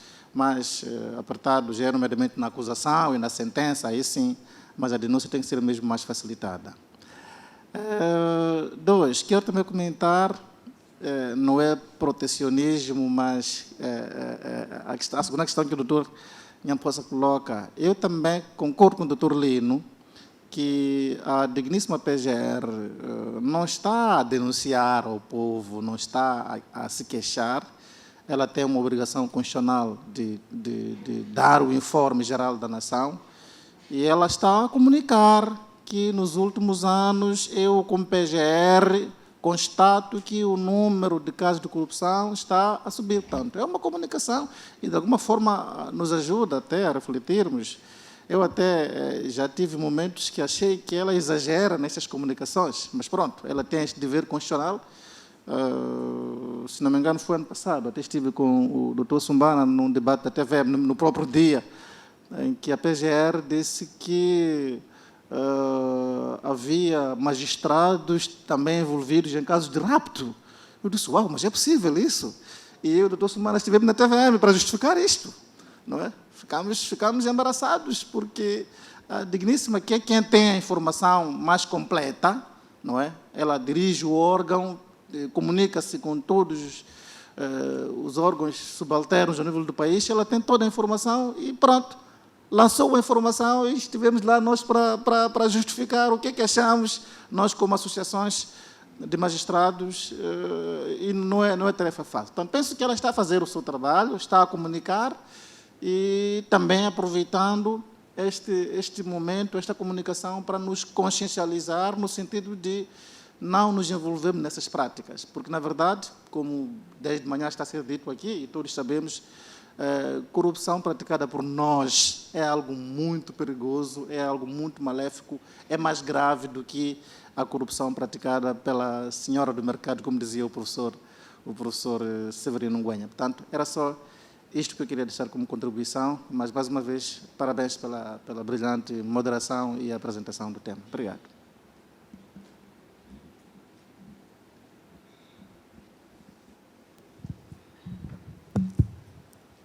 S5: apertados, nomeadamente na acusação e na sentença, aí sim, mas a denúncia tem que ser mesmo mais facilitada. Dois, quero também comentar, não é protecionismo, mas a segunda questão que o doutor Nyamposa coloca. Eu também concordo com o doutor Lino que a digníssima PGR não está a denunciar ao povo, não está a se queixar. Ela tem uma obrigação constitucional de dar o informe geral da nação e ela está a comunicar que nos últimos anos eu, como PGR, constato que o número de casos de corrupção está a subir. Portanto, é uma comunicação e, de alguma forma, nos ajuda até a refletirmos. Eu até já tive momentos que achei que ela exagera nessas comunicações, mas pronto, ela tem este dever constitucional. Se não me engano, foi ano passado, até estive com o doutor Sumbana num debate da TV, no próprio dia, em que a PGR disse que havia magistrados também envolvidos em casos de rapto. Eu disse, uau, mas é possível isso? E eu e o doutor Sumana estivemos na TVM para justificar isto, não é? Ficamos embaraçados, porque a digníssima, que é quem tem a informação mais completa, não é? Ela dirige o órgão, comunica-se com todos os órgãos subalternos ao nível do país, ela tem toda a informação e pronto. Lançou a informação e estivemos lá nós para justificar o que é que achamos, nós como associações de magistrados, e não é tarefa fácil. Então, penso que ela está a fazer o seu trabalho, está a comunicar e também aproveitando este momento, esta comunicação para nos consciencializar no sentido de não nos envolvermos nessas práticas, porque, na verdade, como desde manhã está a ser dito aqui, e todos sabemos, corrupção praticada por nós é algo muito perigoso, é algo muito maléfico, é mais grave do que a corrupção praticada pela senhora do mercado, como dizia o professor Severino Nguenha. Portanto, era só isto que eu queria deixar como contribuição, mas, mais uma vez, parabéns pela brilhante moderação e apresentação do tema. Obrigado.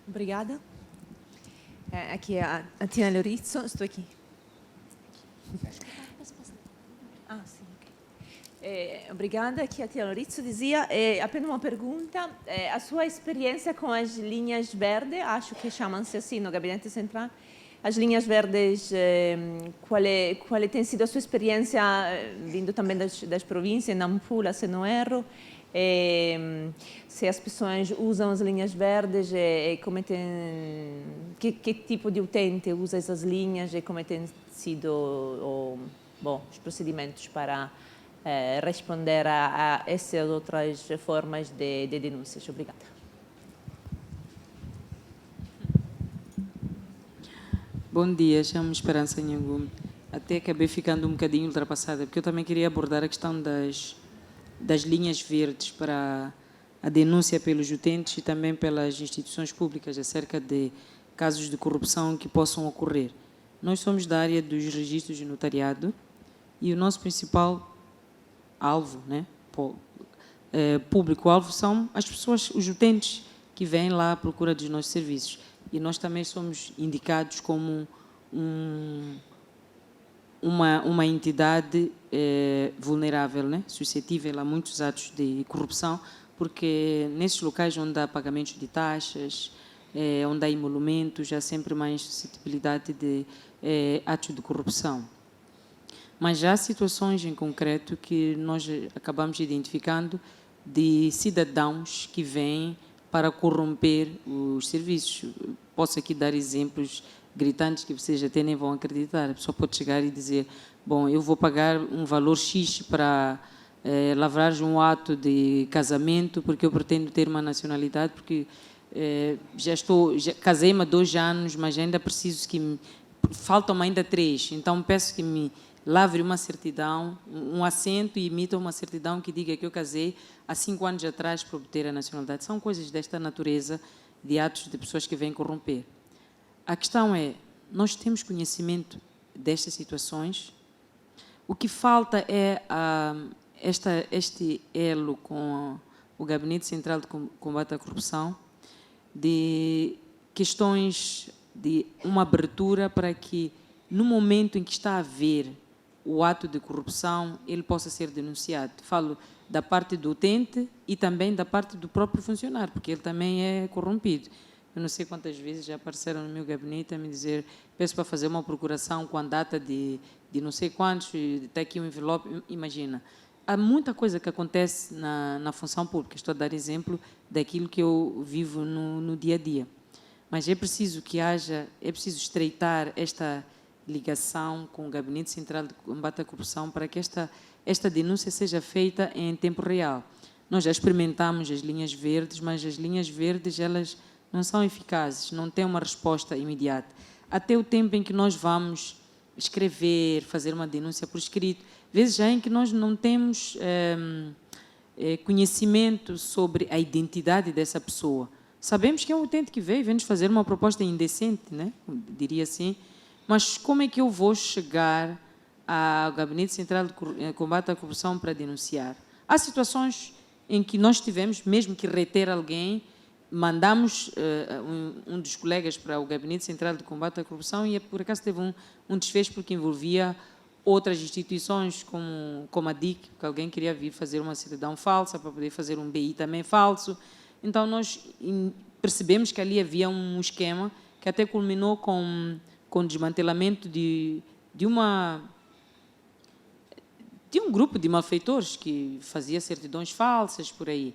S6: Obrigada. Aqui é a Tina Lorizzo, estou aqui. Sim, ok. Obrigada, aqui é a Tina Lorizzo. Dizia, apenas uma pergunta, a sua experiência com as linhas verdes, acho que chamam-se assim no Gabinete Central, as linhas verdes, qual tem sido a sua experiência, vindo também das províncias, Nampula, se não erro, se as pessoas usam as linhas verdes, como que tipo de utente usa essas linhas e como têm sido os procedimentos para responder a essas outras formas de denúncias. Obrigada.
S7: Bom dia, chamo-me Esperança Nhangume. Até acabei ficando um bocadinho ultrapassada, porque eu também queria abordar a questão das linhas verdes para a denúncia pelos utentes e também pelas instituições públicas acerca de casos de corrupção que possam ocorrer. Nós somos da área dos registros de notariado e o nosso principal alvo, né, público-alvo, são as pessoas, os utentes que vêm lá à procura dos nossos serviços. E nós também somos indicados como uma entidade vulnerável, né? Suscetível a muitos atos de corrupção, porque nesses locais onde há pagamentos de taxas, onde há emolumentos, há sempre mais suscetibilidade de atos de corrupção. Mas já há situações em concreto que nós acabamos identificando de cidadãos que vêm para corromper os serviços. Posso aqui dar exemplos gritantes que vocês até nem vão acreditar. A pessoa pode chegar e dizer, bom, eu vou pagar um valor X para lavrar um ato de casamento porque eu pretendo ter uma nacionalidade, porque já casei-me há 2 anos, mas ainda preciso faltam-me ainda 3, então peço que me lavre uma certidão, um assento e emita uma certidão que diga que eu casei há 5 anos atrás para obter a nacionalidade. São coisas desta natureza, de atos de pessoas que vêm corromper. A questão é, nós temos conhecimento destas situações. O que falta é este elo com o Gabinete Central de Combate à Corrupção, de questões de uma abertura para que, no momento em que está a haver o ato de corrupção, ele possa ser denunciado. Falo da parte do utente e também da parte do próprio funcionário, porque ele também é corrompido. Eu não sei quantas vezes já apareceram no meu gabinete a me dizer, peço para fazer uma procuração com a data de não sei quantos, está aqui um envelope, imagina. Há muita coisa que acontece na função pública. Estou a dar exemplo daquilo que eu vivo no dia a dia. Mas é preciso é preciso estreitar esta ligação com o Gabinete Central de Combate à Corrupção para que esta denúncia seja feita em tempo real. Nós já experimentamos as linhas verdes, mas as linhas verdes, elas não são eficazes, não têm uma resposta imediata. Até o tempo em que nós vamos escrever, fazer uma denúncia por escrito, vezes já em que nós não temos conhecimento sobre a identidade dessa pessoa. Sabemos que é um utente que vem-nos fazer uma proposta indecente, né? Diria assim, mas como é que eu vou chegar ao Gabinete Central de Combate à Corrupção para denunciar? Há situações em que nós tivemos mesmo que reter alguém, mandamos um dos colegas para o Gabinete Central de Combate à Corrupção e, por acaso, teve um desfecho porque envolvia outras instituições, como a DIC, que alguém queria vir fazer uma certidão falsa para poder fazer um BI também falso. Então, nós percebemos que ali havia um esquema que até culminou com o desmantelamento de um grupo de malfeitores que fazia certidões falsas por aí.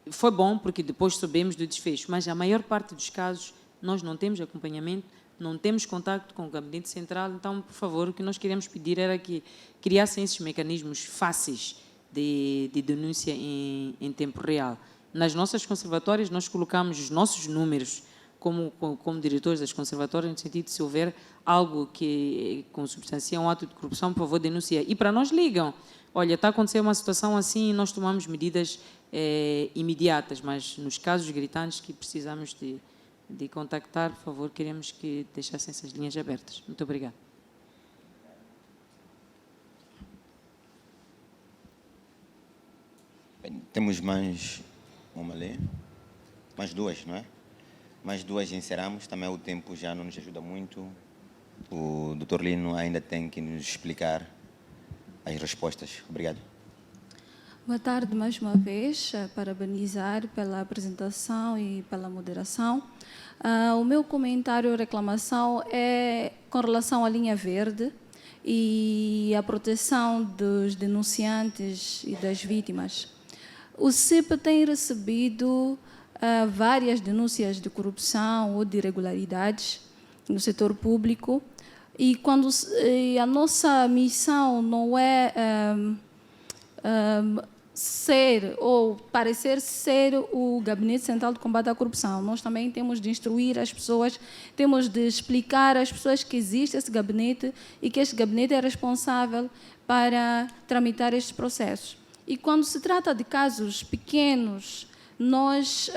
S7: Foi bom, porque depois soubemos do desfecho, mas a maior parte dos casos nós não temos acompanhamento, não temos contacto com o Gabinete Central, então, por favor, o que nós queríamos pedir era que criassem esses mecanismos fáceis de denúncia em tempo real. Nas nossas conservatórias, nós colocamos os nossos números como diretores das conservatórias, no sentido de se houver algo que consubstancia um ato de corrupção, por favor, denuncia. E para nós ligam, olha, está a acontecer uma situação assim e nós tomamos medidas imediatas, mas nos casos gritantes que precisamos de contactar, por favor, queremos que deixassem essas linhas abertas. Muito obrigada.
S4: Bem, temos mais uma ali, mais duas, não é? Mais duas encerramos, também o tempo já não nos ajuda muito. O Dr. Lino ainda tem que nos explicar as respostas. Obrigado.
S8: Boa tarde mais uma vez, parabenizar pela apresentação e pela moderação. O meu comentário ou reclamação é com relação à linha verde e à proteção dos denunciantes e das vítimas. O CIP tem recebido várias denúncias de corrupção ou de irregularidades no setor público e quando a nossa missão não é ser ou parecer ser o Gabinete Central de Combate à Corrupção. Nós também temos de instruir as pessoas, temos de explicar às pessoas que existe esse gabinete e que este gabinete é responsável para tramitar estes processos. E quando se trata de casos pequenos, nós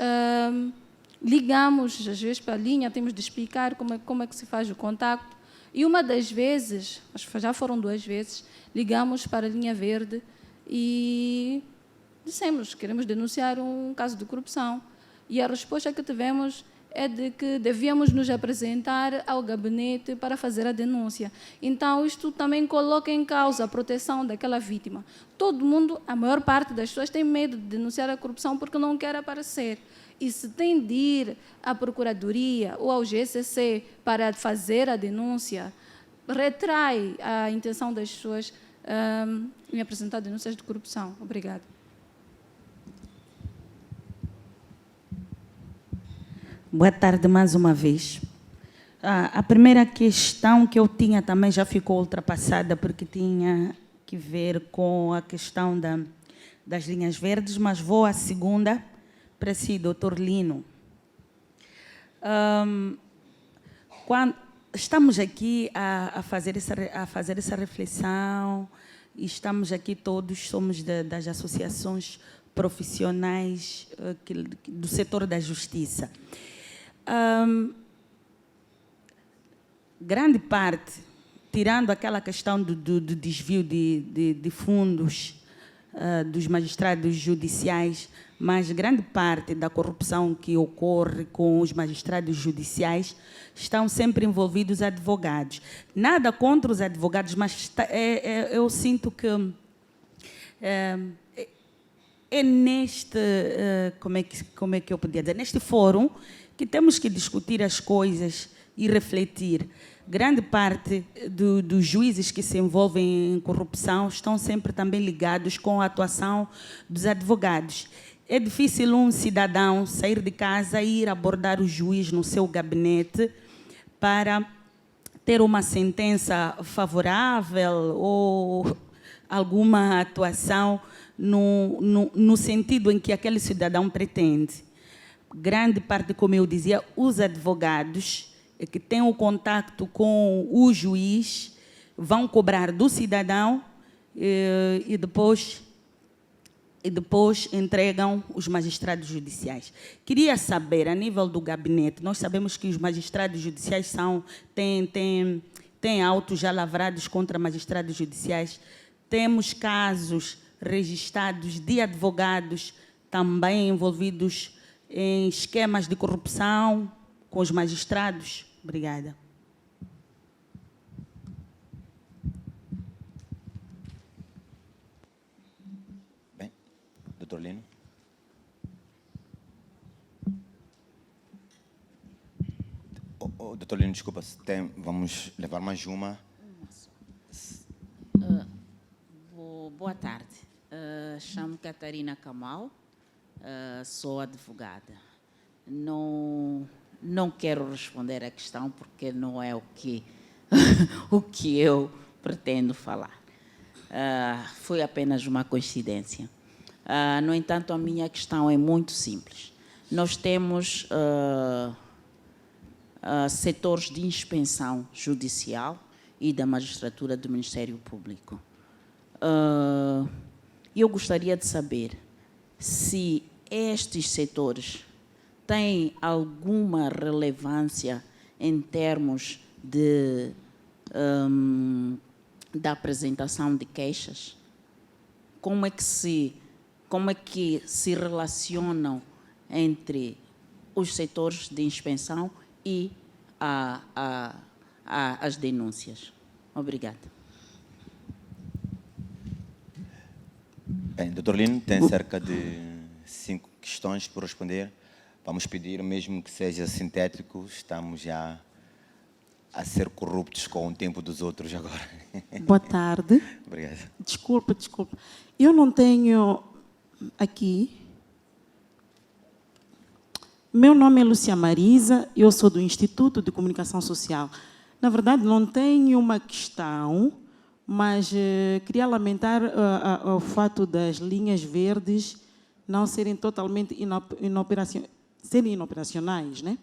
S8: ligamos, às vezes, para a linha, temos de explicar como é que se faz o contacto. E uma das vezes, acho que já foram 2 vezes, ligamos para a linha verde e dissemos, queremos denunciar um caso de corrupção. E a resposta que tivemos é de que devíamos nos apresentar ao gabinete para fazer a denúncia. Então, isto também coloca em causa a proteção daquela vítima. Todo mundo, a maior parte das pessoas tem medo de denunciar a corrupção porque não quer aparecer. E se tem de ir à Procuradoria ou ao GCC para fazer a denúncia, retrai a intenção das pessoas em apresentar denúncias de corrupção. Obrigada.
S9: Boa tarde mais uma vez. A primeira questão que eu tinha também já ficou ultrapassada porque tinha que ver com a questão das linhas verdes, mas vou à segunda para si, Dr. Lino. estamos aqui a fazer essa reflexão, e estamos aqui todos, somos das associações profissionais do setor da justiça. Grande parte, tirando aquela questão do desvio de fundos dos magistrados judiciais, mas grande parte da corrupção que ocorre com os magistrados judiciais estão sempre envolvidos advogados. Nada contra os advogados, mas eu sinto que é neste, como é que eu podia dizer, neste fórum que temos que discutir as coisas e refletir. Grande parte dos juízes que se envolvem em corrupção estão sempre também ligados com a atuação dos advogados. É difícil um cidadão sair de casa e ir abordar o juiz no seu gabinete para ter uma sentença favorável ou alguma atuação no sentido em que aquele cidadão pretende. Grande parte, como eu dizia, os advogados que têm o contacto com o juiz vão cobrar do cidadão e depois entregam os magistrados judiciais. Queria saber, a nível do gabinete, nós sabemos que os magistrados judiciais têm autos já lavrados contra magistrados judiciais. Temos casos registrados de advogados também envolvidos em esquemas de corrupção com os magistrados. Obrigada.
S4: Bem, Dr. Lino. Dr. Lino, desculpa, vamos levar mais uma.
S10: Boa tarde. Chamo-me Catarina Camal, sou advogada. Não quero responder à questão porque não é o que eu pretendo falar. Foi apenas uma coincidência. No entanto, a minha questão é muito simples. Nós temos setores de inspeção judicial e da magistratura do Ministério Público. Eu gostaria de saber se estes setores têm alguma relevância em termos da apresentação de queixas. Como é que se relacionam entre os setores de inspeção e as denúncias? Obrigada.
S4: Bem, Dr. Lino, tem cerca de 5 questões por responder. Vamos pedir, mesmo que seja sintético, estamos já a ser corruptos com o tempo dos outros agora.
S11: Boa tarde.
S4: Obrigado.
S11: Desculpa. Eu não tenho aqui... Meu nome é Lúcia Marisa, eu sou do Instituto de Comunicação Social. Na verdade, não tenho uma questão, mas queria lamentar o fato das linhas verdes não serem totalmente serem inoperacionais, né?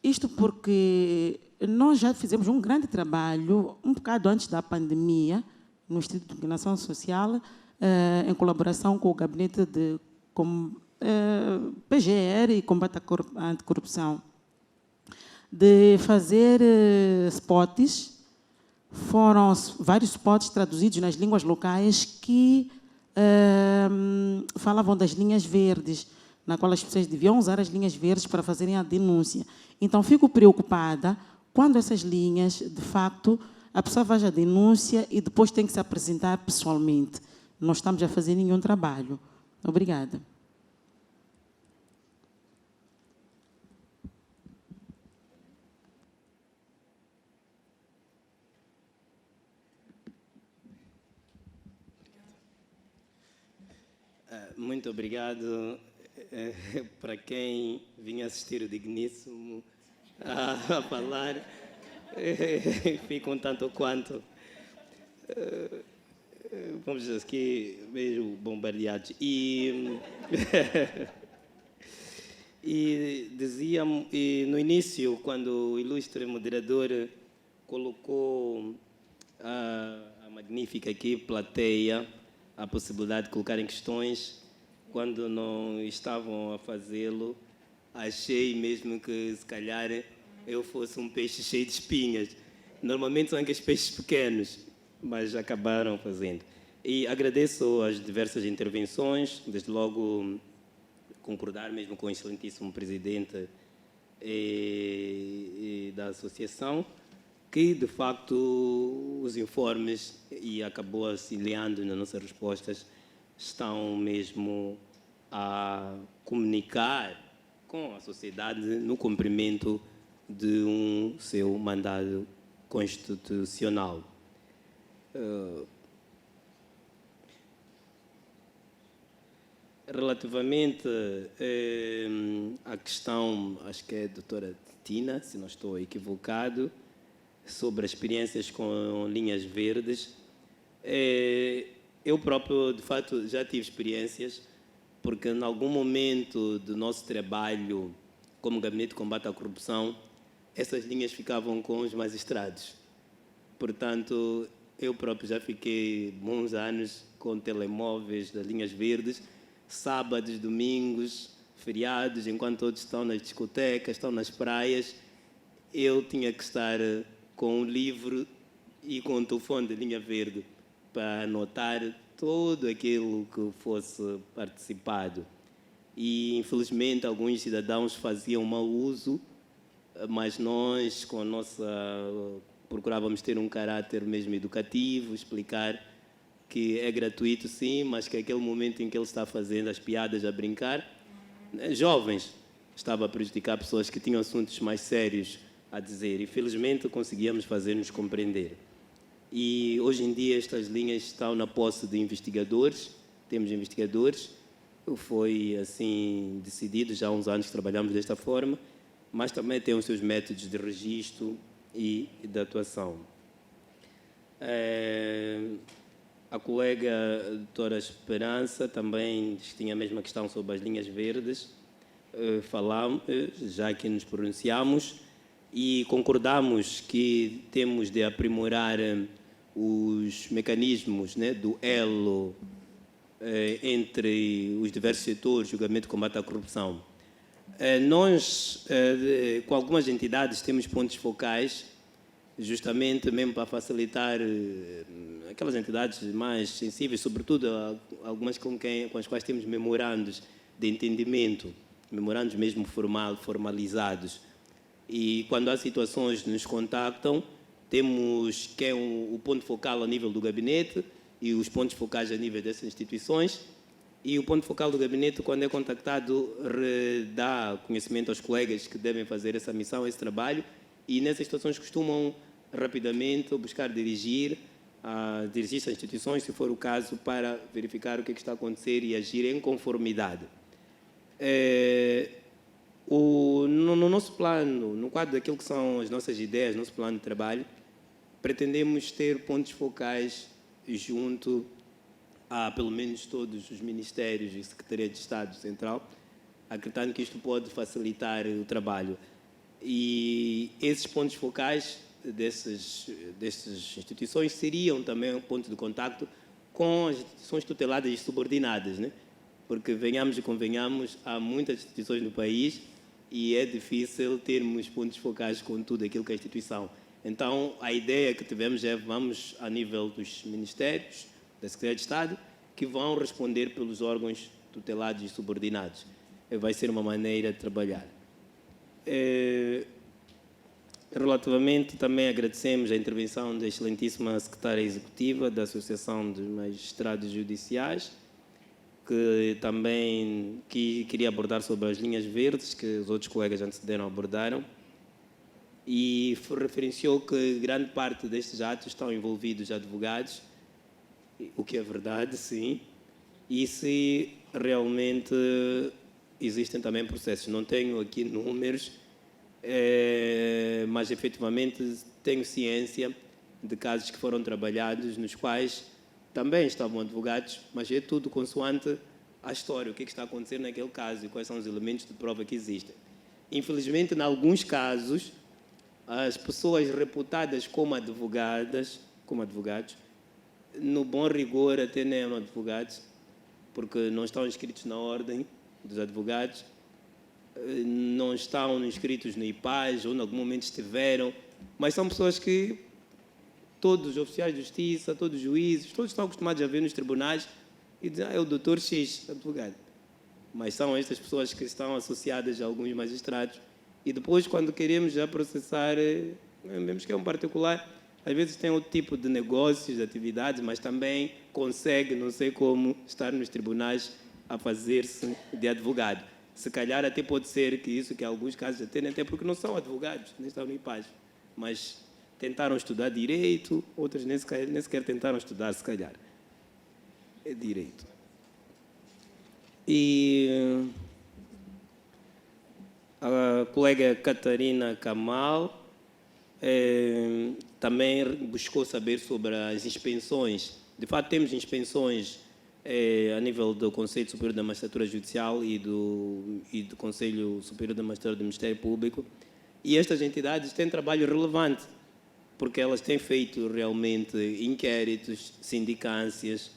S11: Isto porque nós já fizemos um grande trabalho, um bocado antes da pandemia, no Instituto de Comunicação Social, em colaboração com o Gabinete de PGR e Combate à Anticorrupção, de fazer spots. Foram vários spots traduzidos nas línguas locais que falavam das linhas verdes, na qual as pessoas deviam usar as linhas verdes para fazerem a denúncia. Então, fico preocupada quando essas linhas, de facto, a pessoa faz a denúncia e depois tem que se apresentar pessoalmente. Não estamos a fazer nenhum trabalho. Obrigada.
S3: Muito obrigado para quem vinha assistir o Digníssimo a falar. Fico um tanto quanto, vamos dizer aqui, meio bombardeados. E dizia-me, e no início, quando o ilustre moderador colocou a magnífica aqui plateia, a possibilidade de colocarem questões, quando não estavam a fazê-lo, achei mesmo que se calhar eu fosse um peixe cheio de espinhas. Normalmente são aqueles peixes pequenos, mas acabaram fazendo. E agradeço as diversas intervenções, desde logo concordar mesmo com o excelentíssimo presidente da associação, que de facto os informes, e acabou auxiliando nas nossas respostas, estão mesmo a comunicar com a sociedade no cumprimento de um seu mandato constitucional. Relativamente à questão, acho que é a doutora Tina, se não estou equivocado, sobre as experiências com linhas verdes, eu próprio, de fato, já tive experiências, porque em algum momento do nosso trabalho como Gabinete de Combate à Corrupção, essas linhas ficavam com os magistrados. Portanto, eu próprio já fiquei bons anos com telemóveis das linhas verdes, sábados, domingos, feriados, enquanto todos estão nas discotecas, estão nas praias, eu tinha que estar com um livro e com um telefone de linha verde para anotar tudo aquilo que fosse participado. E, infelizmente, alguns cidadãos faziam mau uso, mas nós, com a nossa, procurávamos ter um caráter mesmo educativo, explicar que é gratuito, sim, mas que aquele momento em que ele está fazendo as piadas a brincar, jovens, estava a prejudicar pessoas que tinham assuntos mais sérios a dizer. Infelizmente, conseguíamos fazer-nos compreender. E hoje em dia estas linhas estão na posse de investigadores, temos investigadores, foi assim decidido, já há uns anos que trabalhamos desta forma, mas também tem os seus métodos de registro e de atuação. A colega a doutora Esperança também tinha a mesma questão sobre as linhas verdes. Falamos, já que nos pronunciamos, e concordamos que temos de aprimorar os mecanismos, né, do elo entre os diversos setores, julgamento e combate à corrupção. Nós, com algumas entidades, temos pontos focais, justamente mesmo para facilitar aquelas entidades mais sensíveis, sobretudo algumas com as quais temos memorandos de entendimento, memorandos mesmo formalizados. E quando há situações que nos contactam, temos que é o ponto focal a nível do gabinete e os pontos focais a nível dessas instituições. E o ponto focal do gabinete, quando é contactado, dá conhecimento aos colegas que devem fazer essa missão, esse trabalho, e nessas situações costumam rapidamente buscar dirigir-se às instituições, se for o caso, para verificar o que está a acontecer e agir em conformidade. No nosso plano, no quadro daquilo que são as nossas ideias, nosso plano de trabalho, pretendemos ter pontos focais junto a pelo menos todos os ministérios e Secretaria de Estado Central, acreditando que isto pode facilitar o trabalho. E esses pontos focais dessas instituições seriam também um ponto de contacto com as instituições tuteladas e subordinadas, né? Porque, venhamos e convenhamos, há muitas instituições no país e é difícil termos pontos focais com tudo aquilo que é a instituição. Então, a ideia que tivemos é vamos a nível dos ministérios, da Secretaria de Estado, que vão responder pelos órgãos tutelados e subordinados. Vai ser uma maneira de trabalhar. Relativamente, também agradecemos a intervenção da excelentíssima secretária executiva da Associação dos Magistrados Judiciais, que também queria abordar sobre as linhas verdes, que os outros colegas antecederam abordaram, e referenciou que grande parte destes atos estão envolvidos advogados, o que é verdade, sim, e se realmente existem também processos. Não tenho aqui números, mas efetivamente tenho ciência de casos que foram trabalhados nos quais também estavam advogados, mas é tudo consoante a história, o que está acontecendo naquele caso e quais são os elementos de prova que existem. Infelizmente, em alguns casos, as pessoas reputadas como advogados, no bom rigor até nem eram advogados, porque não estão inscritos na ordem dos advogados, não estão inscritos no IPAS ou em algum momento estiveram, mas são pessoas que todos os oficiais de justiça, todos os juízes, todos estão acostumados a ver nos tribunais e dizem, é o doutor X, advogado. Mas são estas pessoas que estão associadas a alguns magistrados e depois, quando queremos já processar, vemos que é um particular, às vezes tem outro tipo de negócios, de atividades, mas também consegue, não sei como, estar nos tribunais a fazer-se de advogado. Se calhar até pode ser que isso, que em alguns casos até porque não são advogados, nem estão no IPAS, mas tentaram estudar direito, outras nem sequer tentaram estudar, se calhar. É direito. E a colega Catarina Kamal também buscou saber sobre as inspeções. De fato, temos inspeções a nível do Conselho Superior da Magistratura Judicial e do Conselho Superior da Magistratura do Ministério Público, e estas entidades têm trabalho relevante, porque elas têm feito realmente inquéritos, sindicâncias,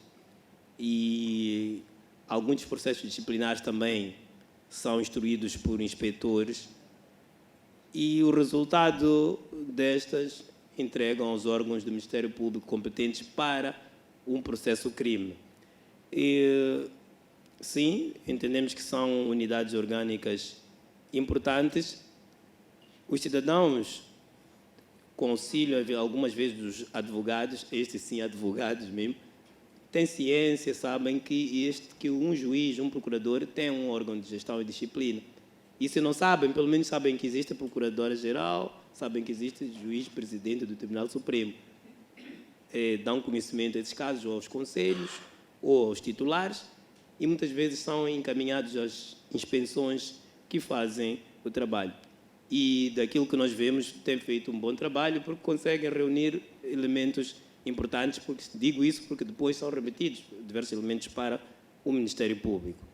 S3: e alguns processos disciplinares também são instruídos por inspetores, e o resultado destas entregam aos órgãos do Ministério Público competentes para um processo crime. E, sim, entendemos que são unidades orgânicas importantes. Os cidadãos, com auxílio algumas vezes dos advogados, estes sim advogados mesmo, têm ciência, sabem que um juiz, um procurador tem um órgão de gestão e disciplina. E se não sabem, pelo menos sabem que existe a Procuradora-Geral, sabem que existe o juiz-presidente do Tribunal Supremo. Dão conhecimento a esses casos ou aos conselhos ou aos titulares e muitas vezes são encaminhados às inspeções que fazem o trabalho. E daquilo que nós vemos, têm feito um bom trabalho porque conseguem reunir elementos importantes, porque digo isso porque depois são remetidos diversos elementos para o Ministério Público.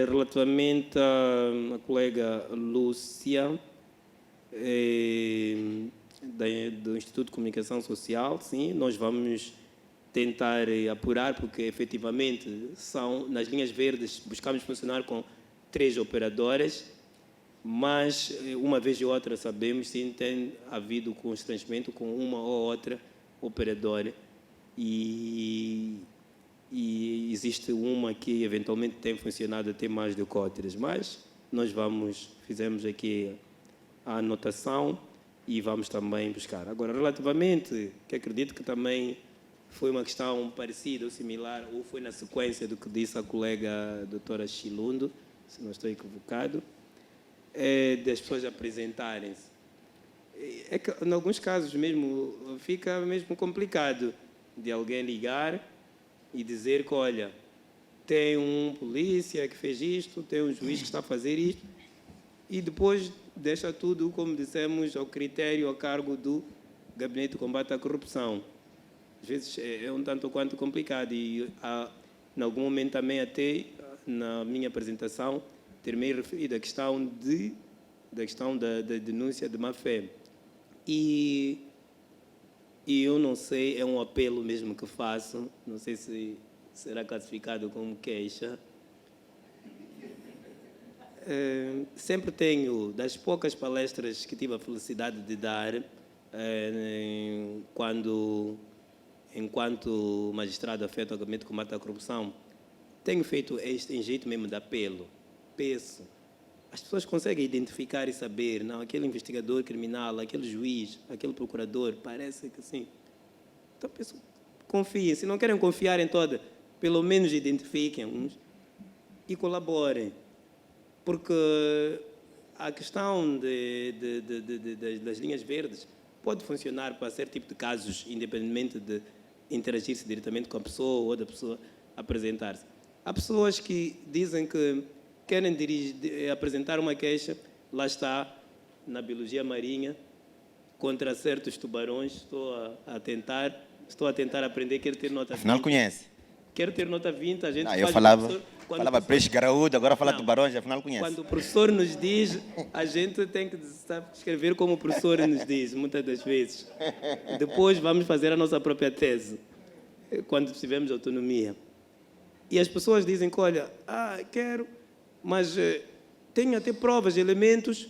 S3: Relativamente à colega Lúcia, do Instituto de Comunicação Social, sim, nós vamos tentar apurar, porque efetivamente são, nas linhas verdes, buscamos funcionar com 3 operadoras, mas uma vez ou outra sabemos, sim, tem havido constrangimento com uma ou outra operadora e existe uma que eventualmente tem funcionado até mais do que outras, mas nós fizemos aqui a anotação e vamos também buscar. Agora, relativamente, que acredito que também foi uma questão parecida ou similar, ou foi na sequência do que disse a colega doutora Chilundo, se não estou equivocado, das pessoas apresentarem-se. É que, em alguns casos mesmo, fica mesmo complicado de alguém ligar e dizer que, olha, tem um polícia que fez isto, tem um juiz que está a fazer isto, e depois deixa tudo, como dissemos, ao critério, ao cargo do Gabinete de Combate à Corrupção. Às vezes é um tanto quanto complicado e, em algum momento também, até na minha apresentação, terminei referido à questão da denúncia de má-fé. E eu não sei, é um apelo mesmo que faço, não sei se será classificado como queixa. Sempre tenho, das poucas palestras que tive a felicidade de dar, enquanto magistrado afeto ao Gabinete de Combate à Corrupção, tenho feito este em jeito mesmo de apelo. Peço. As pessoas conseguem identificar e saber, não, aquele investigador criminal, aquele juiz, aquele procurador, parece que sim. Então, peço, confiem. Se não querem confiar em toda, pelo menos identifiquem uns e colaborem. Porque a questão das linhas verdes pode funcionar para certo tipo de casos, independentemente de interagir-se diretamente com a pessoa ou da pessoa apresentar-se. Há pessoas que dizem que querem apresentar uma queixa, lá está, na biologia marinha, contra certos tubarões, estou a tentar aprender, quero ter nota.
S4: Afinal, conhece?
S3: quero ter nota 20, a gente
S4: Não,
S3: faz
S4: eu
S3: o
S4: falava
S3: professor- quando o
S4: peixe
S3: professor-
S4: graúdo, agora fala
S3: Não.
S4: tubarões, afinal conhece.
S3: Quando o professor nos diz, a gente tem que sabe, escrever como o professor nos diz, muitas das vezes. Depois vamos fazer a nossa própria tese, quando tivermos autonomia. E as pessoas dizem que, olha, quero, mas tem até provas, elementos.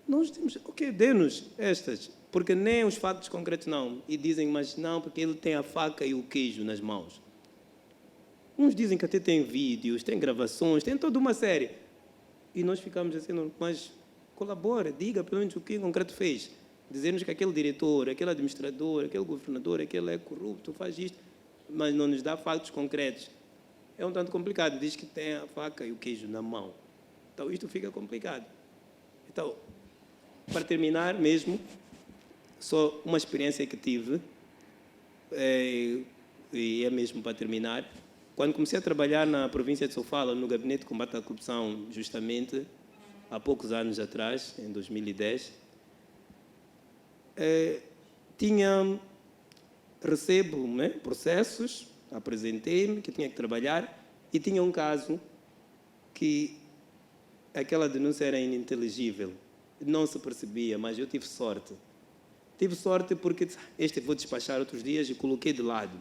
S3: Nós temos, ok, dê-nos estas, porque nem os factos concretos não. E dizem, mas não, porque ele tem a faca e o queijo nas mãos. Uns dizem que até tem vídeos, tem gravações, tem toda uma série. E nós ficamos assim, não, mas colabora, diga pelo menos o que em concreto fez. Dizer-nos que aquele diretor, aquele administrador, aquele governador, aquele é corrupto, faz isto, mas não nos dá factos concretos. É um tanto complicado, diz que tem a faca e o queijo na mão. Então isto fica complicado. Então, para terminar mesmo, só uma experiência que tive, e é mesmo para terminar. Quando comecei a trabalhar na província de Sofala, no Gabinete de Combate à Corrupção, justamente, há poucos anos atrás, em 2010, recebo processos, apresentei-me, que tinha que trabalhar, e tinha um caso que aquela denúncia era ininteligível, não se percebia, mas eu tive sorte. Tive sorte porque este vou despachar outros dias e coloquei de lado.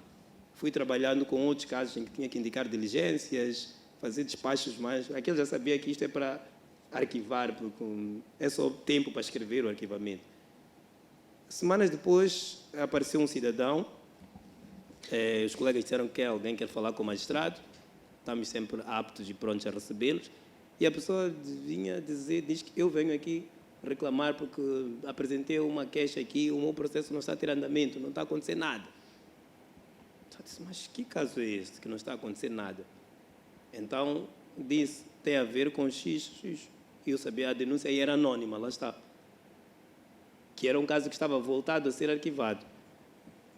S3: Fui trabalhando com outros casos em que tinha que indicar diligências, fazer despachos mais. Aquele já sabia que isto é para arquivar, porque é só tempo para escrever o arquivamento. Semanas depois, apareceu um cidadão. Os colegas disseram que alguém quer falar com o magistrado. Estamos sempre aptos e prontos a recebê-los. E a pessoa diz que eu venho aqui reclamar porque apresentei uma queixa aqui, o meu processo não está a ter andamento, não está a acontecer nada. Eu disse, mas que caso é este que não está a acontecer nada? Então, disse, tem a ver com X. E eu sabia a denúncia e era anônima, lá está. Que era um caso que estava voltado a ser arquivado.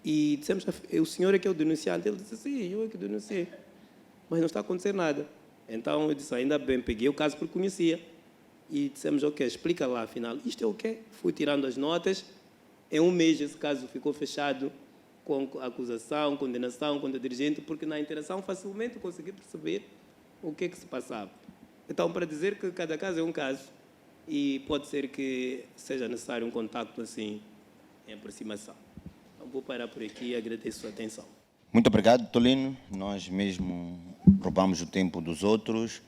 S3: E dissemos, o senhor é que é o denunciante? Ele disse, sim, eu é que denunciei. Mas não está a acontecer nada. Então, eu disse, ainda bem, peguei o caso porque conhecia. E dissemos, ok, explica lá, afinal. Isto é o quê? Fui tirando as notas. Em um mês, esse caso ficou fechado com acusação, condenação contra o dirigente, porque na interação facilmente eu consegui perceber o que é que se passava. Então, para dizer que cada caso é um caso, e pode ser que seja necessário um contacto assim, em aproximação. Então, vou parar por aqui e agradeço a sua atenção.
S4: Muito obrigado, Tolino. Nós mesmo roubamos o tempo dos outros.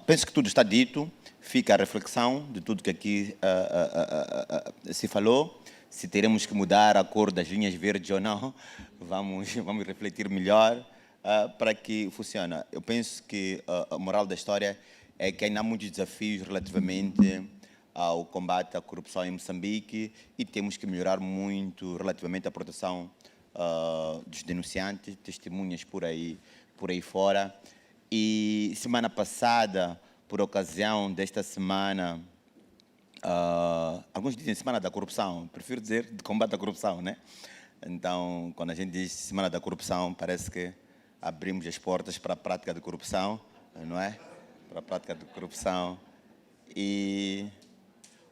S4: Penso que tudo está dito. Fica a reflexão de tudo que aqui se falou. Se teremos que mudar a cor das linhas verdes ou não, vamos refletir melhor para que funcione. Eu penso que a moral da história é que ainda há muitos desafios relativamente ao combate à corrupção em Moçambique e temos que melhorar muito relativamente à proteção dos denunciantes, testemunhas por aí fora. E semana passada, por ocasião desta semana, alguns dizem Semana da Corrupção, prefiro dizer de combate à corrupção, né? Então, quando a gente diz Semana da Corrupção, parece que abrimos as portas para a prática de corrupção, não é? Para a prática de corrupção. E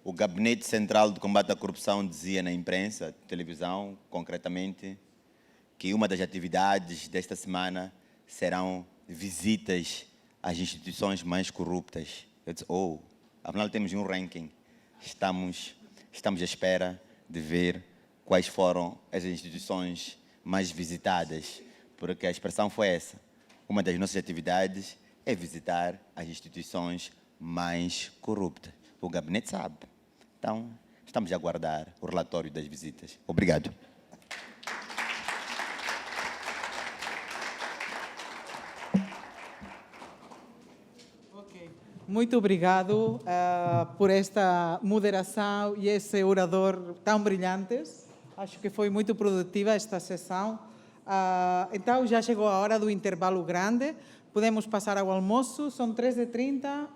S4: o Gabinete Central de Combate à Corrupção dizia na imprensa, televisão, concretamente, que uma das atividades desta semana serão visitas às instituições mais corruptas. Eu disse, afinal temos um ranking. Estamos à espera de ver quais foram as instituições mais visitadas, porque a expressão foi essa. Uma das nossas atividades é visitar as instituições mais corruptas. O gabinete sabe. Então, estamos a aguardar o relatório das visitas. Obrigado.
S1: Muito obrigado por esta moderação e esse orador tão brilhantes. Acho que foi muito produtiva esta sessão. Então, já chegou a hora do intervalo grande. Podemos passar ao almoço. São 13h30.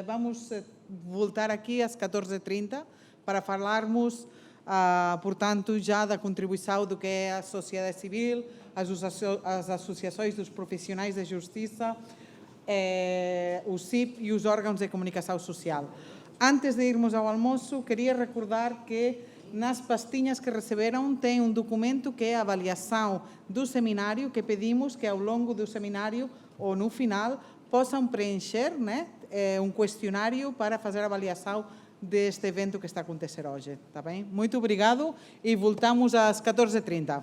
S1: Vamos voltar aqui às 14h30 para falarmos, portanto, já da contribuição do que é a sociedade civil, as associações dos profissionais da justiça, o CIP e os órgãos de comunicação social. Antes de irmos ao almoço, queria recordar que nas pastinhas que receberam tem um documento que é a avaliação do seminário, que pedimos que ao longo do seminário ou no final possam preencher, né, um questionário para fazer a avaliação deste evento que está a acontecer hoje. Tá bem? Muito obrigado e voltamos às 14h30.